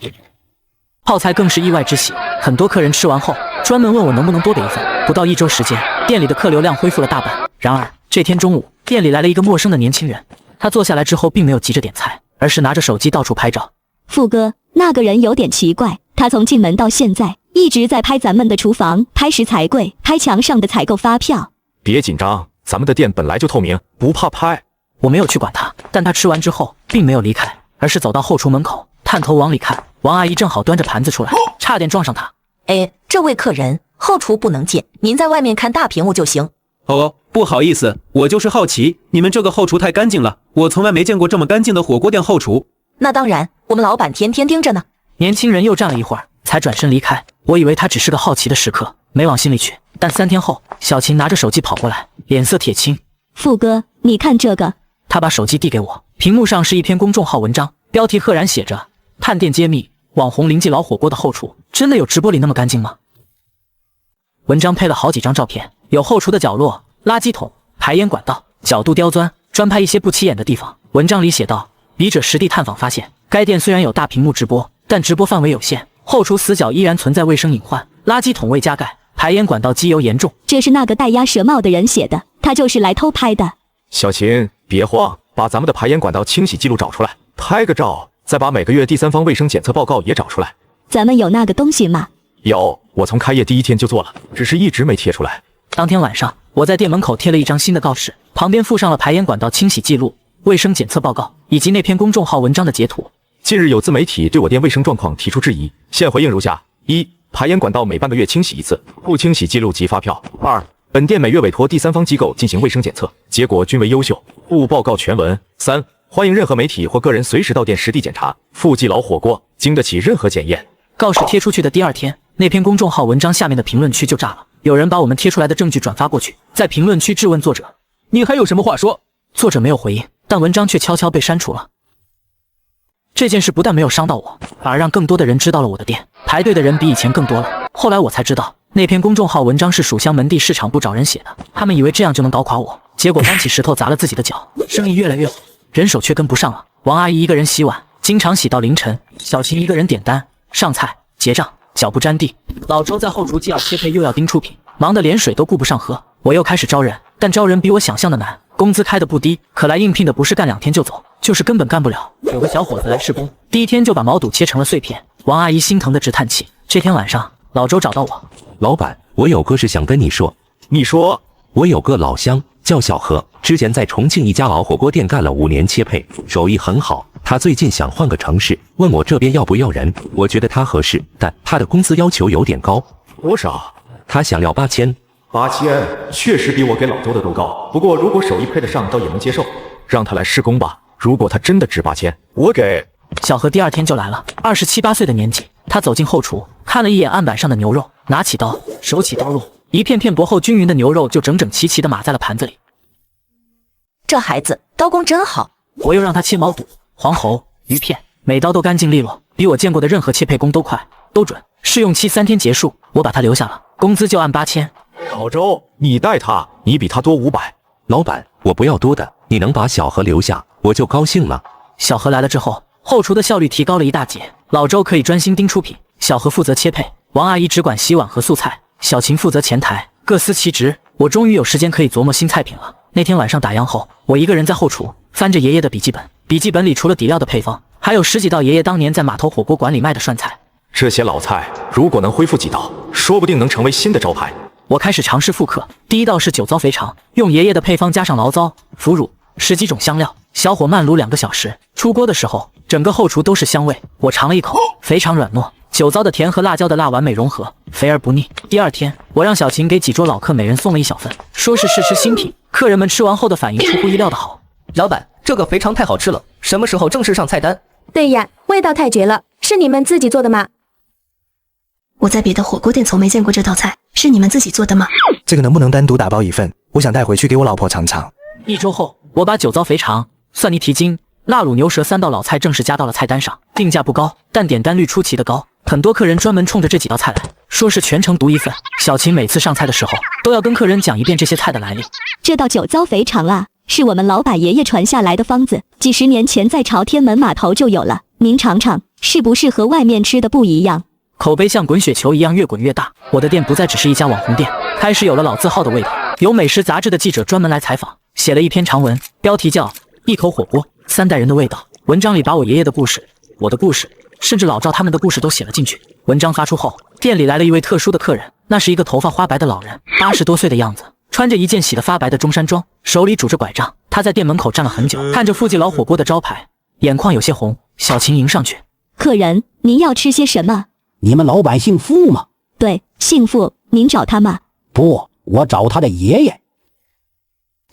泡菜更是意外之喜，很多客人吃完后专门问我能不能多给1份。不到1周时间，店里的客流量恢复了大半。然而这天中午，店里来了一个陌生的年轻人，他坐下来之后并没有急着点菜，而是拿着手机到处拍照。富哥，那个人有点奇怪，他从进门到现在一直在拍咱们的厨房，拍食材柜，拍墙上的采购发票。别紧张，咱们的店本来就透明，不怕拍。我没有去管他，但他吃完之后并没有离开，而是走到后厨门口，探头往里看。王阿姨正好端着盘子出来，差点撞上他。哎，这位客人，后厨不能进，您在外面看大屏幕就行。哦，不好意思，我就是好奇，你们这个后厨太干净了，我从来没见过这么干净的火锅店后厨。那当然，我们老板天天盯着呢。年轻人又站了一会儿，才转身离开。我以为他只是个好奇的食客，没往心里去。但3天后，小秦拿着手机跑过来，脸色铁青。富哥，你看这个。他把手机递给我，屏幕上是一篇公众号文章，标题赫然写着“探店揭秘：网红临记老火锅的后厨，真的有直播里那么干净吗？”文章配了好几张照片，有后厨的角落、垃圾桶、排烟管道，角度刁钻，专拍一些不起眼的地方。文章里写道，笔者实地探访发现，该店虽然有大屏幕直播，但直播范围有限，后厨死角依然存在卫生隐患，垃圾桶未加盖，排烟管道积油严重。这是那个戴鸭舌帽的人写的，他就是来偷拍的。小秦，别慌，把咱们的排烟管道清洗记录找出来，拍个照，再把每个月第3方卫生检测报告也找出来。咱们有那个东西吗？有，我从开业第1天就做了，只是一直没贴出来。当天晚上，我在店门口贴了一张新的告示，旁边附上了排烟管道清洗记录、卫生检测报告以及那篇公众号文章的截图。近日有自媒体对我店卫生状况提出质疑，现回应如下： 1. 排烟管道每半个月清洗1次，不清洗记录及发票。2. 本店每月委托第3方机构进行卫生检测，结果均为优秀，附报告全文。3. 欢迎任何媒体或个人随时到店实地检查，附记老火锅经得起任何检验。告示贴出去的第2天，那篇公众号文章下面的评论区就炸了，有人把我们贴出来的证据转发过去，在评论区质问作者：“你还有什么话说？”作者没有回应，但文章却悄悄被删除了。这件事不但没有伤到我，反而让更多的人知道了我的店，排队的人比以前更多了。后来我才知道，那篇公众号文章是蜀香门第市场部找人写的，他们以为这样就能搞垮我，结果搬起石头砸了自己的脚，生意越来越好。人手却跟不上了。王阿姨一个人洗碗，经常洗到凌晨；小琴一个人点单、上菜、结账，脚不沾地。老周在后厨既要切配又要盯出品，忙得连水都顾不上喝。我又开始招人，但招人比我想象的难，工资开的不低，可来应聘的不是干2天就走，就是根本干不了。有个小伙子来试工，第1天就把毛肚切成了碎片，王阿姨心疼的直叹气。这天晚上，老周找到我，老板，我有个事想跟你说。你说。我有个老乡叫小何，之前在重庆一家老火锅店干了5年切配，手艺很好。他最近想换个城市，问我这边要不要人。我觉得他合适，但他的工资要求有点高。多少？他想要8000。8000确实比我给老周的都高，不过如果手艺配得上，倒也能接受。让他来施工吧，如果他真的值8000，我给。小何第2天就来了，27、8岁的年纪。他走进后厨，看了一眼案板上的牛肉，拿起刀，手起刀落，一片片薄厚均匀的牛肉就整整齐齐地码在了盘子里。这孩子刀工真好。我又让他切毛肚、黄喉、鱼片，每刀都干净利落，比我见过的任何切配工都快都准。试用期3天结束，我把他留下了，工资就按8000。老周，你带他，你比他多500。老板，我不要多的，你能把小何留下，我就高兴了。小何来了之后，后厨的效率提高了一大截，老周可以专心盯出品，小何负责切配，王阿姨只管洗碗和素菜，小琴负责前台，各司其职。我终于有时间可以琢磨新菜品了。那天晚上打烊后，我一个人在后厨翻着爷爷的笔记本，笔记本里除了底料的配方，还有10几道爷爷当年在码头火锅馆里卖的涮菜。这些老菜如果能恢复几道，说不定能成为新的招牌。我开始尝试复刻，第1道是酒糟肥肠，用爷爷的配方加上醪糟、腐乳、10几种香料，小火慢卤2个小时。出锅的时候，整个后厨都是香味。我尝了一口，肥肠软糯，酒糟的甜和辣椒的辣完美融合，肥而不腻。第2天，我让小琴给几桌老客每人送了1小份，说是试吃新品。客人们吃完后的反应出乎意料的好。老板，这个肥肠太好吃了，什么时候正式上菜单？对呀，味道太绝了，是你们自己做的吗？我在别的火锅店从没见过这道菜，是你们自己做的吗？这个能不能单独打包1份？我想带回去给我老婆尝尝。1周后，我把酒糟肥肠、蒜泥蹄筋、辣卤牛舌3道老菜正式加到了菜单上，定价不高，但点单率出奇的高。很多客人专门冲着这几道菜来，说是全程独1份。小琴每次上菜的时候，都要跟客人讲一遍这些菜的来历。这道酒糟肥肠啊，是我们老板爷爷传下来的方子，几10年前在朝天门码头就有了。您尝尝，是不是和外面吃的不一样？口碑像滚雪球一样越滚越大，我的店不再只是一家网红店，开始有了老字号的味道。有美食杂志的记者专门来采访，写了一篇长文，标题叫《一口火锅3代人的味道》。文章里把我爷爷的故事、我的故事，甚至老赵他们的故事都写了进去。文章发出后，店里来了一位特殊的客人，那是一个头发花白的老人，80多岁的样子，穿着一件洗得发白的中山装，手里拄着拐杖。他在店门口站了很久，看着附近老火锅的招牌，眼眶有些红。小琴迎上去：“客人，您要吃些什么？”“你们老板姓傅吗？”“对，姓傅。您找他吗？”“不，我找他的爷爷。”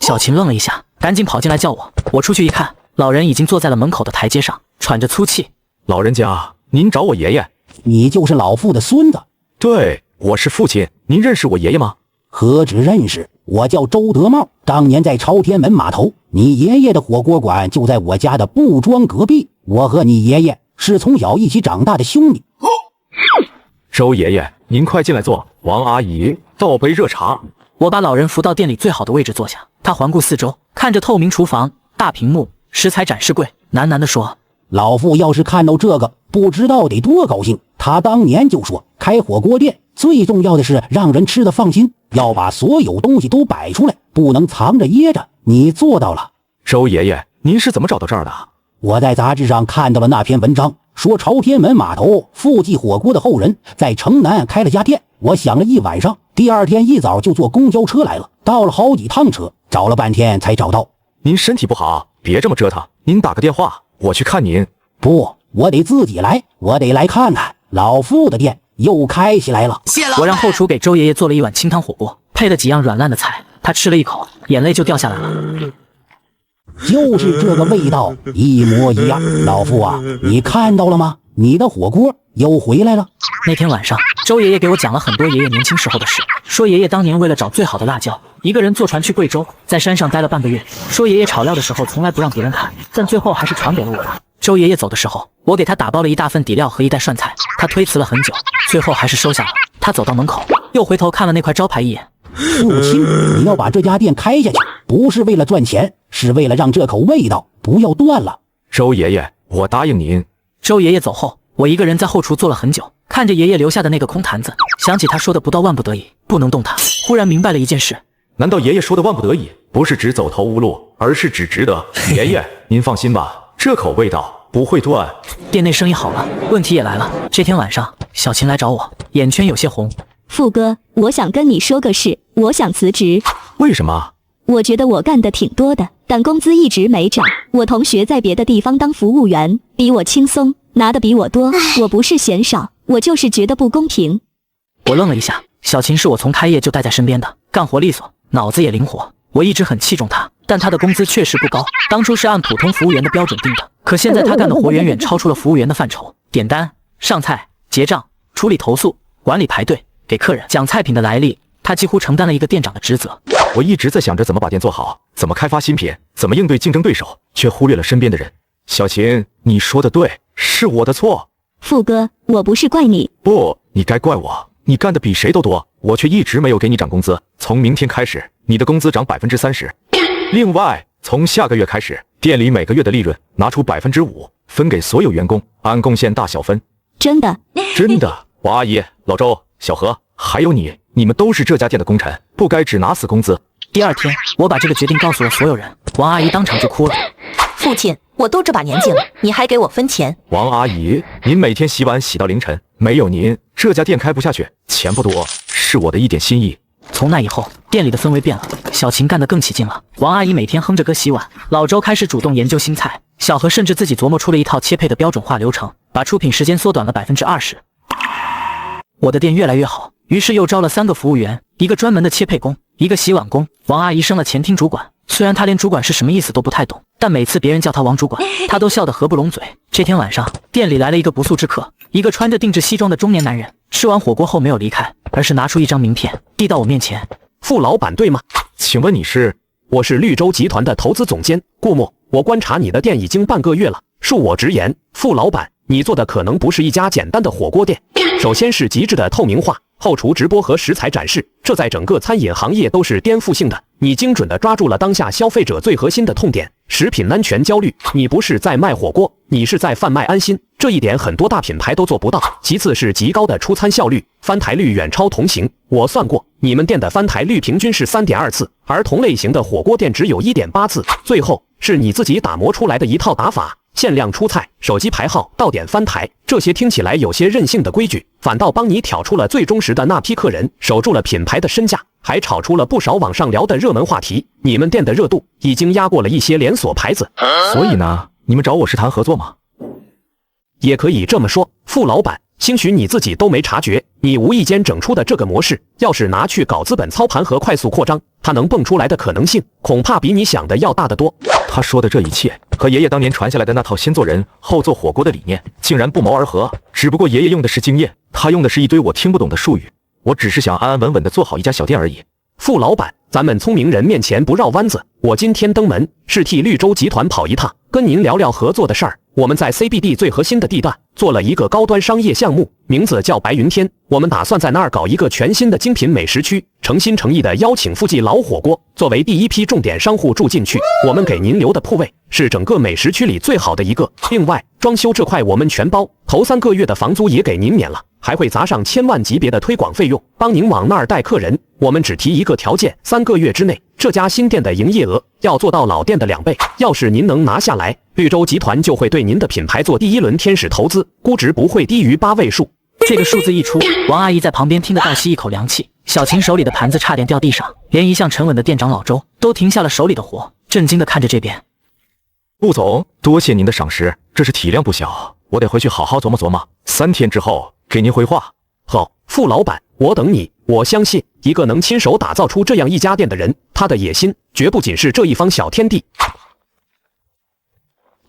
小琴愣了一下，赶紧跑进来叫我。我出去一看，老人已经坐在了门口的台阶上，喘着粗气。“老人家，您找我爷爷？”“你就是老傅的孙子？”“对，我是父亲。您认识我爷爷吗？”“何止认识，我叫周德茂，当年在朝天门码头，你爷爷的火锅馆就在我家的布庄隔壁。我和你爷爷是从小一起长大的兄弟。”“周爷爷，您快进来坐。王阿姨，倒杯热茶。”我把老人扶到店里最好的位置坐下，他环顾四周，看着透明厨房、大屏幕、食材展示柜，喃喃地说：“老傅要是看到这个，不知道得多高兴。他当年就说，开火锅店最重要的是让人吃得放心，要把所有东西都摆出来，不能藏着掖着。你做到了。”“周爷爷，您是怎么找到这儿的？”“我在杂志上看到了那篇文章，说朝天门码头富记火锅的后人在城南开了家店。我想了一晚上，第2天一早就坐公交车来了，倒了好几趟车，找了半天才找到。”“您身体不好，别这么折腾，您打个电话，我去看您。”“不，我得自己来，我得来看看老傅的店又开起来了。”我让后厨给周爷爷做了一碗清汤火锅，配了几样软烂的菜，他吃了一口，眼泪就掉下来了。“就是这个味道，一模一样。老傅啊，你看到了吗？你的火锅又回来了。”那天晚上，周爷爷给我讲了很多爷爷年轻时候的事，说爷爷当年为了找最好的辣椒，一个人坐船去贵州，在山上待了半个月。说爷爷炒料的时候从来不让别人看，但最后还是传给了我。周爷爷走的时候，我给他打包了1大份底料和1袋涮菜，他推辞了很久，最后还是收下了。他走到门口，又回头看了那块招牌一眼。“父亲，你要把这家店开下去，不是为了赚钱，是为了让这口味道不要断了。周爷爷，我答应您。周爷爷走后，我一个人在后厨坐了很久，看着爷爷留下的那个空坛子，想起他说的不到万不得已不能动它，忽然明白了一件事。难道爷爷说的万不得已不是指走投无路，而是指值得？爷爷，您放心吧，这口味道不会断。店内生意好了，问题也来了。这天晚上，小琴来找我，眼圈有些红。富哥，我想跟你说个事，我想辞职。为什么？我觉得我干的挺多的，但工资一直没涨。我同学在别的地方当服务员，比我轻松，拿的比我多。我不是嫌少，我就是觉得不公平。我愣了一下，小琴是我从开业就带在身边的，干活利索，脑子也灵活。我一直很器重她，但她的工资确实不高，当初是按普通服务员的标准定的。可现在她干的活远远超出了服务员的范畴，点单、上菜、结账、处理投诉、管理排队、给客人讲菜品的来历，她几乎承担了一个店长的职责。我一直在想着怎么把店做好，怎么开发新品，怎么应对竞争对手，却忽略了身边的人。小琴，你说的对，是我的错。富哥，我不是怪你。不，你该怪我，你干的比谁都多，我却一直没有给你涨工资。从明天开始，你的工资涨30%。另外，从下个月开始，店里每个月的利润拿出5%分给所有员工，按贡献大小分。真的？真的。王阿姨、老周、小何，还有你，你们都是这家店的功臣，不该只拿死工资。第二天，我把这个决定告诉了所有人，王阿姨当场就哭了。父亲，我都这把年纪了，你还给我分钱？王阿姨，您每天洗碗洗到凌晨，没有您，这家店开不下去。钱不多，是我的一点心意。从那以后，店里的氛围变了，小琴干得更起劲了。王阿姨每天哼着歌洗碗，老周开始主动研究新菜，小何甚至自己琢磨出了一套切配的标准化流程，把出品时间缩短了20%。我的店越来越好，于是又招了3个服务员，一个专门的切配工，一个洗碗工。王阿姨升了前厅主管，虽然她连主管是什么意思都不太懂，但每次别人叫她王主管，她都笑得合不拢嘴。这天晚上，店里来了一个不速之客，一个穿着定制西装的中年男人。吃完火锅后没有离开，而是拿出一张名片递到我面前。傅老板对吗？请问你是？我是绿洲集团的投资总监顾墨。我观察你的店已经半个月了，恕我直言，傅老板，你做的可能不是一家简单的火锅店。首先是极致的透明化，后厨直播和食材展示，这在整个餐饮行业都是颠覆性的。你精准地抓住了当下消费者最核心的痛点，食品安全焦虑。你不是在卖火锅，你是在贩卖安心，这一点很多大品牌都做不到。其次是极高的出餐效率，翻台率远超同行。我算过，你们店的翻台率平均是3.2次，而同类型的火锅店只有1.8次。最后是你自己打磨出来的一套打法，限量出菜、手机排号、到点翻台，这些听起来有些任性的规矩，反倒帮你挑出了最忠实的那批客人，守住了品牌的身价，还炒出了不少网上聊的热门话题。你们店的热度已经压过了一些连锁牌子。所以呢，你们找我是谈合作吗？也可以这么说，傅老板，兴许你自己都没察觉，你无意间整出的这个模式，要是拿去搞资本操盘和快速扩张，它能蹦出来的可能性，恐怕比你想的要大得多。他说的这一切，和爷爷当年传下来的那套先做人后做火锅的理念，竟然不谋而合。只不过爷爷用的是经验，他用的是一堆我听不懂的术语。我只是想安安稳稳地做好一家小店而已。傅老板，咱们聪明人面前不绕弯子，我今天登门是替绿洲集团跑一趟，跟您聊聊合作的事儿。我们在 CBD 最核心的地段做了一个高端商业项目，名字叫白云天。我们打算在那儿搞一个全新的精品美食区，诚心诚意的邀请附近老火锅作为第一批重点商户住进去。我们给您留的铺位是整个美食区里最好的一个。另外，装修这块我们全包，头3个月的房租也给您免了，还会砸上1000万级别的推广费用，帮您往那儿带客人。我们只提一个条件，3个月之内，这家新店的营业额要做到老店的2倍。要是您能拿下来，绿洲集团就会对您的品牌做第1轮天使投资，估值不会低于8位数。这个数字一出，王阿姨在旁边听得倒吸一口凉气，小琴手里的盘子差点掉地上，连一向沉稳的店长老周都停下了手里的活，震惊地看着这边。顾总，多谢您的赏识，这是体量不小，我得回去好好琢磨琢磨，3天之后给您回话。好，傅老板，我等你。我相信一个能亲手打造出这样一家店的人，他的野心绝不仅是这一方小天地。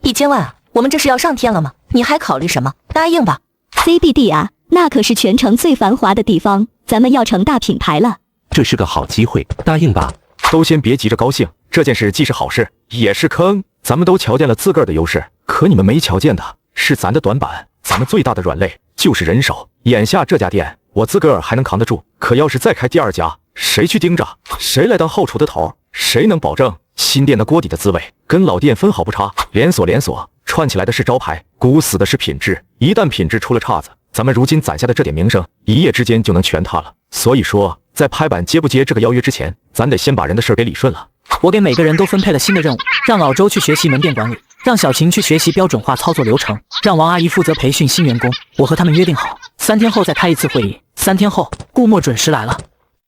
1000万啊，我们这是要上天了吗？你还考虑什么？答应吧。 CBD 啊，那可是全城最繁华的地方，咱们要成大品牌了。这是个好机会，答应吧。都先别急着高兴，这件事既是好事，也是坑。咱们都瞧见了自个儿的优势，可你们没瞧见的是咱的短板。咱们最大的软肋就是人手。眼下这家店我自个儿还能扛得住，可要是再开第2家，谁去盯着？谁来当后厨的头？谁能保证新店的锅底的滋味跟老店分毫不差，连锁串起来的是招牌，鼓死的是品质。一旦品质出了岔子，咱们如今攒下的这点名声，一夜之间就能全塌了。所以说，在拍板接不接这个邀约之前，咱得先把人的事给理顺了。我给每个人都分配了新的任务，让老周去学习门店管理，让小晴去学习标准化操作流程，让王阿姨负责培训新员工。我和他们约定好，3天后再开一次会议。3天后，顾墨准时来了。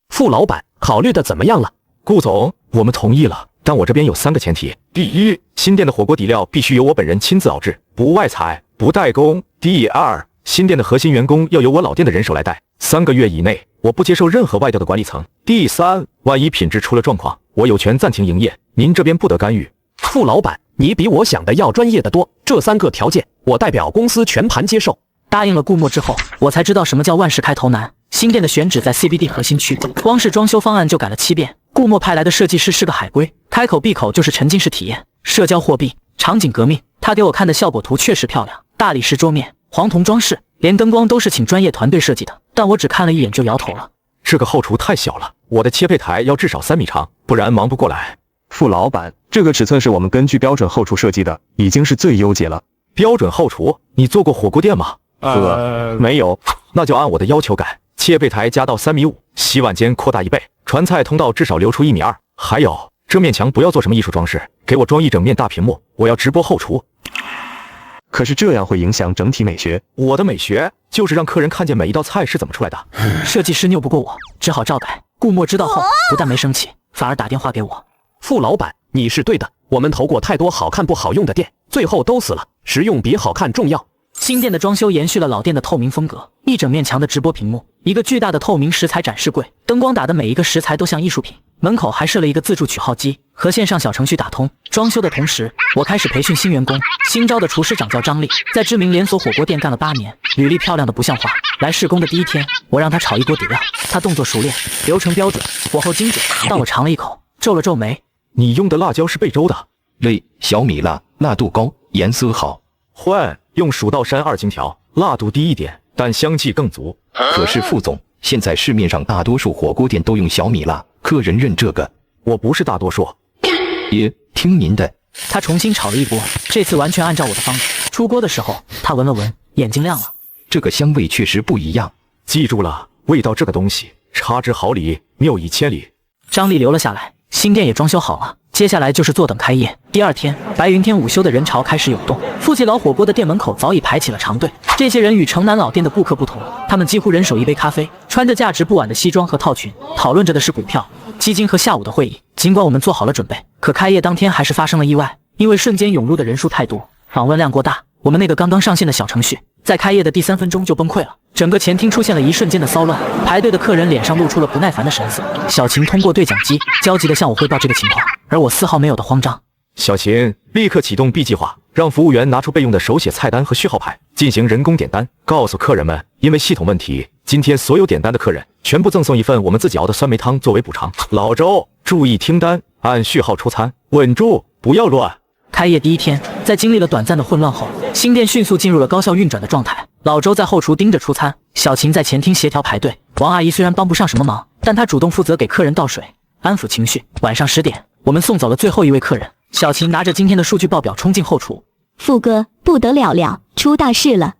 傅老板，考虑的怎么样了？顾总，我们同意了，但我这边有3个前提：第一，新店的火锅底料必须由我本人亲自熬制，不外采，不代工；第二，新店的核心员工要由我老店的人手来带，3个月以内我不接受任何外调的管理层。第三，万一品质出了状况，我有权暂停营业，您这边不得干预。傅老板，你比我想的要专业的多，这3个条件我代表公司全盘接受。答应了顾墨之后，我才知道什么叫万事开头难。新店的选址在 CBD 核心区，光是装修方案就改了7遍。顾墨派来的设计师是个海归，开口闭口就是沉浸式体验、社交货币、场景革命。他给我看的效果图确实漂亮，大理石桌面、黄铜装饰，连灯光都是请专业团队设计的，但我只看了一眼就摇头了。这个后厨太小了，我的切配台要至少3米长，不然忙不过来。傅老板，这个尺寸是我们根据标准后厨设计的，已经是最优解了。标准后厨？你做过火锅店吗？没有。那就按我的要求改，切配台加到3.5米，洗碗间扩大1倍，传菜通道至少留出1.2米。还有，这面墙不要做什么艺术装饰，给我装一整面大屏幕，我要直播后厨。可是这样会影响整体美学。我的美学就是让客人看见每一道菜是怎么出来的。设计师拗不过我，只好照改。顾墨知道后，不但没生气，反而打电话给我。傅老板，你是对的，我们投过太多好看不好用的店，最后都死了。实用比好看重要。新店的装修延续了老店的透明风格，一整面墙的直播屏幕，一个巨大的透明食材展示柜，灯光打的每一个食材都像艺术品。门口还设了一个自助取号机，和线上小程序打通。装修的同时，我开始培训新员工。新招的厨师长叫张丽，在知名连锁火锅店干了8年，履历漂亮的不像话。来试工的第1天，我让他炒一锅底料，他动作熟练，流程标准，火候精准。但我尝了一口，皱了皱眉。你用的辣椒是贝州的？类小米辣，辣度高，颜色好。换用蜀道山2荆条，辣度低一点，但香气更足。可是傅总，现在市面上大多数火锅店都用小米辣，客人认这个。我不是大多数。也听您的。他重新炒了一锅，这次完全按照我的方子。出锅的时候，他闻了闻，眼睛亮了。这个香味确实不一样。记住了，味道这个东西，差之毫厘，谬以千里。张丽留了下来，新店也装修好了。接下来就是坐等开业。第2天，白云天午休的人潮开始涌动，富记老火锅的店门口早已排起了长队。这些人与城南老店的顾客不同，他们几乎人手一杯咖啡，穿着价值不婉的西装和套裙，讨论着的是股票、基金和下午的会议。尽管我们做好了准备，可开业当天还是发生了意外，因为瞬间涌入的人数太多，访问量过大，我们那个刚刚上线的小程序在开业的第3分钟就崩溃了。整个前厅出现了一瞬间的骚乱，排队的客人脸上露出了不耐烦的神色。小琴通过对讲机焦急地向我汇报这个情况，而我丝毫没有的慌张。小琴，立刻启动 B 计划，让服务员拿出备用的手写菜单和序号牌，进行人工点单。告诉客人们，因为系统问题，今天所有点单的客人全部赠送一份我们自己熬的酸梅汤作为补偿。老周，注意听单，按序号出餐，稳住，不要乱。开业第1天，在经历了短暂的混乱后，新店迅速进入了高效运转的状态。老周在后厨盯着出餐，小琴在前厅协调排队。王阿姨虽然帮不上什么忙，但她主动负责给客人倒水，安抚情绪。晚上10点，我们送走了最后一位客人。小琴拿着今天的数据报表冲进后厨。傅哥，不得了了，出大事了！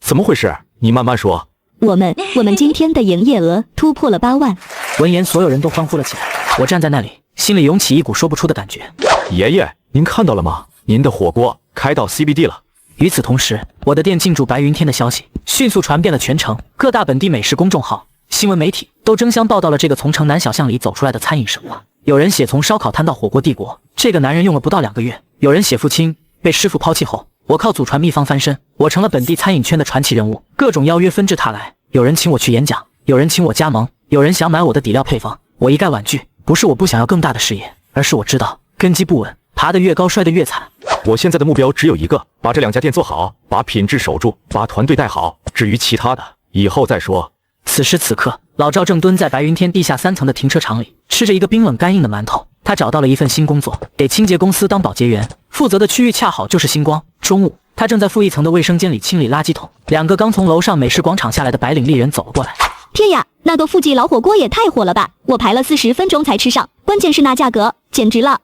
怎么回事？你慢慢说。我们今天的营业额突破了8万。闻言，所有人都欢呼了起来。我站在那里，心里涌起一股说不出的感觉。爷爷，您看到了吗？您的火锅开到 CBD 了。与此同时，我的店进驻白云天的消息迅速传遍了全城，各大本地美食公众号、新闻媒体都争相报道了这个从城南小巷里走出来的餐饮神话。有人写从烧烤摊到火锅帝国，这个男人用了不到2个月；有人写父亲被师傅抛弃后，我靠祖传秘方翻身，我成了本地餐饮圈的传奇人物。各种邀约纷至沓来，有人请我去演讲，有人请我加盟，有人想买我的底料配方。我一概婉拒，不是我不想要更大的事业，而是我知道根基不稳，爬得越高摔得越惨。我现在的目标只有一个，把这2家店做好，把品质守住，把团队带好，至于其他的以后再说。此时此刻，老赵正蹲在白云天地下3层的停车场里，吃着一个冰冷干硬的馒头。他找到了一份新工作，给清洁公司当保洁员，负责的区域恰好就是星光。中午，他正在负1层的卫生间里清理垃圾桶，2个刚从楼上美食广场下来的白领丽人走了过来。天呀，那个富记老火锅也太火了吧！我排了40分钟才吃上，关键是那价格，简直了！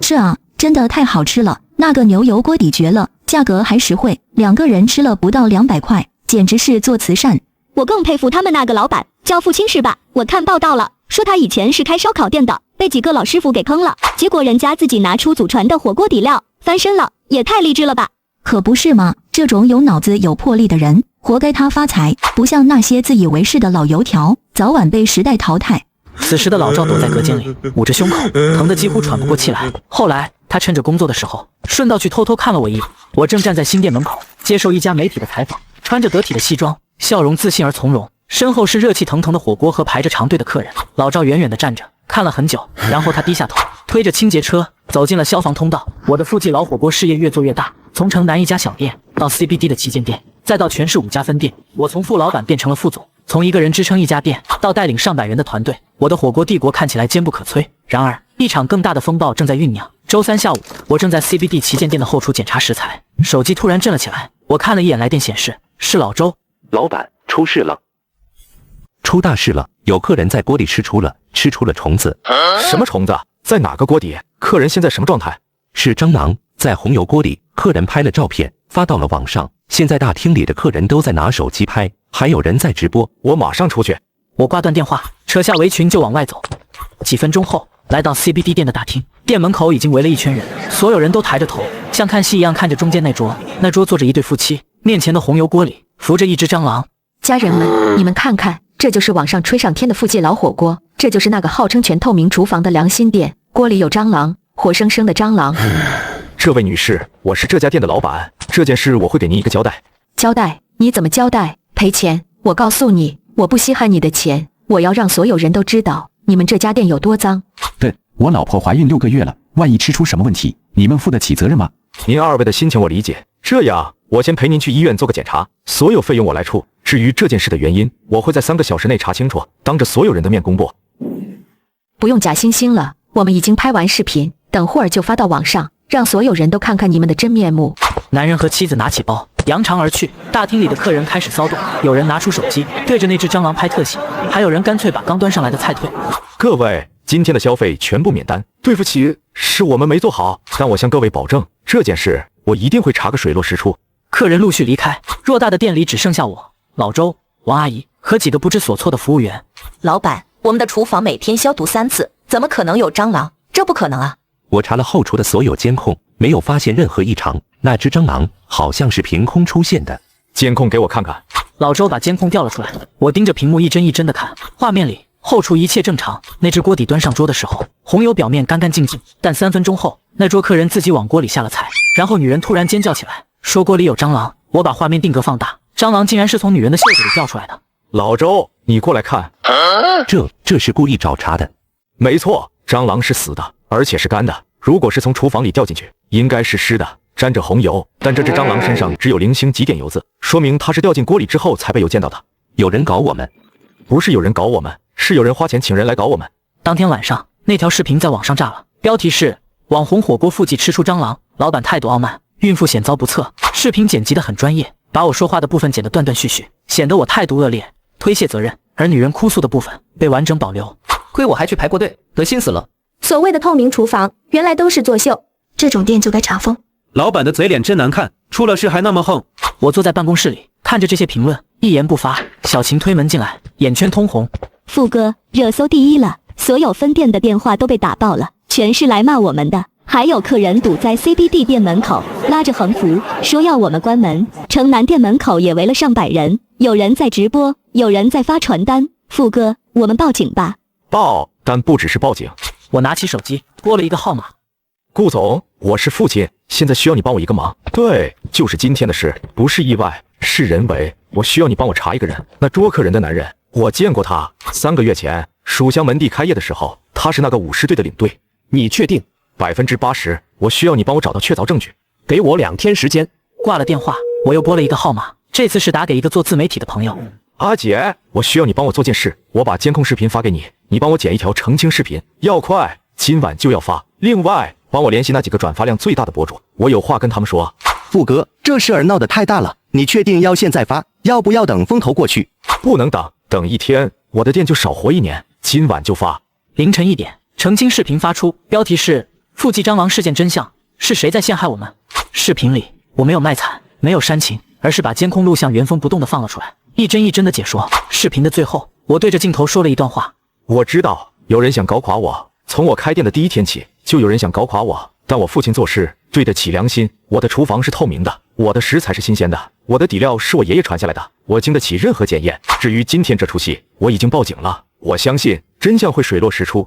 是啊，真的太好吃了，那个牛油锅底绝了，价格还实惠，2个人吃了不到200块，简直是做慈善。我更佩服他们那个老板，叫付清是吧？我看报道了，说他以前是开烧烤店的，被几个老师傅给坑了，结果人家自己拿出祖传的火锅底料，翻身了，也太励志了吧！可不是嘛，这种有脑子有魄力的人，活该他发财，不像那些自以为是的老油条，早晚被时代淘汰。此时的老赵躲在隔间里，捂着胸口，疼得几乎喘不过气来。后来他趁着工作的时候，顺道去偷偷看了我一眼。我正站在新店门口接受一家媒体的采访，穿着得体的西装，笑容自信而从容，身后是热气腾腾的火锅和排着长队的客人。老赵远远地站着，看了很久，然后他低下头，推着清洁车走进了消防通道。我的附近老火锅事业越做越大，从城南一家小店到 CBD 的旗舰店，再到全市5家分店，我从副老板变成了副总。从一个人支撑一家店，到带领上百人的团队，我的火锅帝国看起来坚不可摧。然而，一场更大的风暴正在酝酿。周3下午，我正在 CBD 旗舰店的后厨检查食材，手机突然震了起来。我看了一眼来电显示，是老周。老板，出事了！出大事了！有客人在锅里吃出了虫子。什么虫子？在哪个锅底？客人现在什么状态？是蟑螂，在红油锅里。客人拍了照片，发到了网上。现在大厅里的客人都在拿手机拍，还有人在直播。我马上出去。我挂断电话，扯下围裙就往外走。几分钟后，来到 CBD 店的大厅，店门口已经围了一圈人，所有人都抬着头，像看戏一样看着中间那桌。那桌坐着一对夫妻，面前的红油锅里浮着一只蟑螂。家人们，你们看看，这就是网上吹上天的富记老火锅，这就是那个号称全透明厨房的良心店，锅里有蟑螂，活生生的蟑螂。这位女士，我是这家店的老板，这件事我会给您一个交代。交代？你怎么交代？赔钱？我告诉你，我不稀罕你的钱，我要让所有人都知道你们这家店有多脏。对，我老婆怀孕6个月了，万一吃出什么问题，你们负得起责任吗？您2位的心情我理解，这样我先陪您去医院做个检查，所有费用我来出。至于这件事的原因，我会在3个小时内查清楚，当着所有人的面公布。不用假惺惺了，我们已经拍完视频，等会儿就发到网上，让所有人都看看你们的真面目。男人和妻子拿起包扬长而去，大厅里的客人开始骚动，有人拿出手机对着那只蟑螂拍特写，还有人干脆把刚端上来的菜退。各位，今天的消费全部免单，对不起，是我们没做好，但我向各位保证，这件事我一定会查个水落石出。客人陆续离开，偌大的店里只剩下我、老周、王阿姨和几个不知所措的服务员。老板，我们的厨房每天消毒3次，怎么可能有蟑螂？这不可能啊！我查了后厨的所有监控，没有发现任何异常。那只蟑螂好像是凭空出现的。监控给我看看。老周把监控调了出来，我盯着屏幕一帧一帧的看。画面里后厨一切正常，那只锅底端上桌的时候，红油表面干干净净。但3分钟后，那桌客人自己往锅里下了菜，然后女人突然尖叫起来，说锅里有蟑螂。我把画面定格放大，蟑螂竟然是从女人的袖子里掉出来的。老周，你过来看。这是故意找茬的。没错，蟑螂是死的，而且是干的。如果是从厨房里掉进去，应该是湿的，沾着红油。但这只蟑螂身上只有零星几点油渍，说明它是掉进锅里之后才被油溅到的。有人搞我们？不是有人搞我们，是有人花钱请人来搞我们。当天晚上，那条视频在网上炸了，标题是“网红火锅腹肌吃出蟑螂，老板态度傲慢，孕妇险遭不测”。视频剪辑得很专业，把我说话的部分剪得断断续续，显得我态度恶劣，推卸责任。而女人哭诉的部分被完整保留。亏我还去排过队，得心死了。所谓的透明厨房，原来都是作秀。这种店就该查封。老板的嘴脸真难看，出了事还那么横。我坐在办公室里，看着这些评论，一言不发。小琴推门进来，眼圈通红。富哥，热搜第1了，所有分店的电话都被打爆了，全是来骂我们的。还有客人堵在 CBD 店门口，拉着横幅说要我们关门。城南店门口也围了上百人，有人在直播，有人在发传单。富哥，我们报警吧。报，但不只是报警。我拿起手机拨了一个号码。顾总，我是父亲，现在需要你帮我一个忙。对，就是今天的事，不是意外，是人为。我需要你帮我查一个人，那捉客人的男人，我见过他。3个月前，蜀乡门第开业的时候，他是那个50队的领队。你确定？80%，我需要你帮我找到确凿证据。给我2天时间。挂了电话，我又拨了一个号码，这次是打给一个做自媒体的朋友。阿姐，我需要你帮我做件事，我把监控视频发给你，你帮我剪一条澄清视频，要快，今晚就要发。另外，帮我联系那几个转发量最大的博主，我有话跟他们说。富哥，这事儿闹得太大了，你确定要现在发，要不要等风头过去？不能等，等1天，我的店就少活1年。今晚就发。凌晨1点，澄清视频发出，标题是腹肌张王事件真相，是谁在陷害我们？视频里我没有卖惨，没有煽情，而是把监控录像原封不动的放了出来，一帧一帧的解说。视频的最后，我对着镜头说了一段话：我知道有人想搞垮我，从我开店的第一天起，就有人想搞垮我，但我父亲做事对得起良心，我的厨房是透明的，我的食材是新鲜的，我的底料是我爷爷传下来的，我经得起任何检验。至于今天这出戏，我已经报警了，我相信真相会水落石出。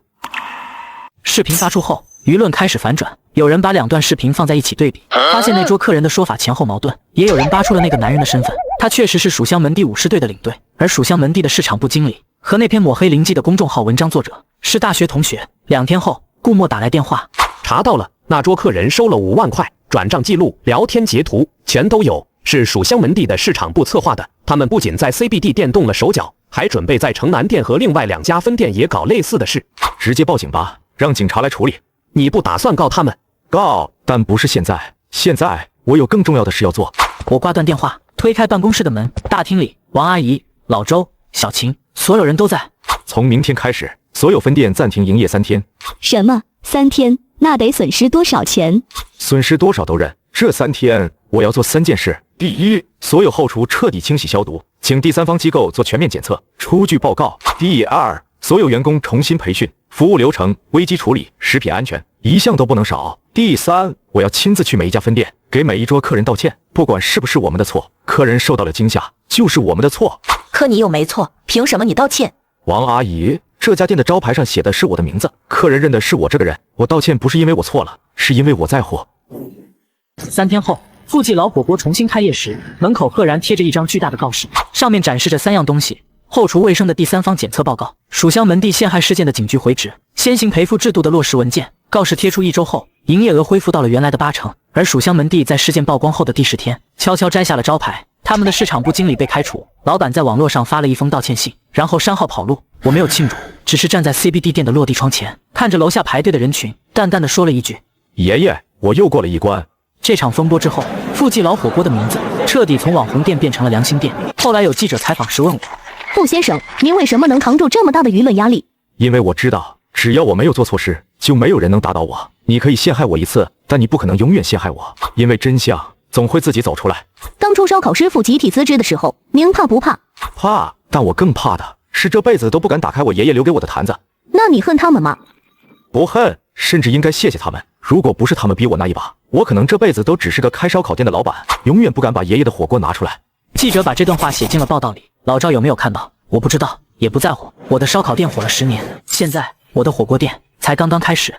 视频发出后，舆论开始反转，有人把两段视频放在一起对比，发现那桌客人的说法前后矛盾，也有人扒出了那个男人的身份，他确实是蜀香门第武士队的领队，而蜀香门第的市场部经理和那篇抹黑灵记的公众号文章作者是大学同学。2天后，顾墨打来电话，查到了，那桌客人收了5万块，转账记录、聊天截图全都有，是蜀香门第的市场部策划的。他们不仅在 CBD 店动了手脚，还准备在城南店和另外2家分店也搞类似的事。直接报警吧，让警察来处理。你不打算告他们？告，但不是现在，现在我有更重要的事要做。我挂断电话，推开办公室的门，大厅里，王阿姨、老周、小晴，所有人都在。从明天开始，所有分店暂停营业3天。什么3天？那得损失多少钱？损失多少都认。这3天我要做3件事：第一，所有后厨彻底清洗消毒，请第三方机构做全面检测，出具报告；第二，所有员工重新培训，服务流程、危机处理、食品安全，一项都不能少；第三，我要亲自去每一家分店，给每一桌客人道歉，不管是不是我们的错，客人受到了惊吓，就是我们的错。可你又没错，凭什么你道歉？王阿姨，这家店的招牌上写的是我的名字，客人认的是我这个人，我道歉不是因为我错了，是因为我在乎。3天后，富记老火锅重新开业时，门口赫然贴着一张巨大的告示，上面展示着3样东西：后厨卫生的第三方检测报告，蜀香门第陷害事件的警局回执，先行赔付制度的落实文件。告示贴出1周后，营业额恢复到了原来的80%。而蜀香门第在事件曝光后的第10天，悄悄摘下了招牌，他们的市场部经理被开除，老板在网络上发了一封道歉信，然后删号跑路。我没有庆祝，只是站在 CBD 店的落地窗前，看着楼下排队的人群，淡淡的说了一句：爷爷，我又过了一关。这场风波之后，富记老火锅的名字彻底从网红店变成了良心店。后来有记者采访时问我：傅先生，您为什么能扛住这么大的舆论压力？因为我知道，只要我没有做错事，就没有人能打倒我。你可以陷害我一次，但你不可能永远陷害我，因为真相总会自己走出来。当初烧烤师傅集体辞职的时候，您怕不怕？怕，但我更怕的是这辈子都不敢打开我爷爷留给我的坛子。那你恨他们吗？不恨，甚至应该谢谢他们。如果不是他们逼我那一把，我可能这辈子都只是个开烧烤店的老板，永远不敢把爷爷的火锅拿出来。记者把这段话写进了报道里，老赵有没有看到？我不知道，也不在乎。我的烧烤店火了10年，现在我的火锅店才刚刚开始。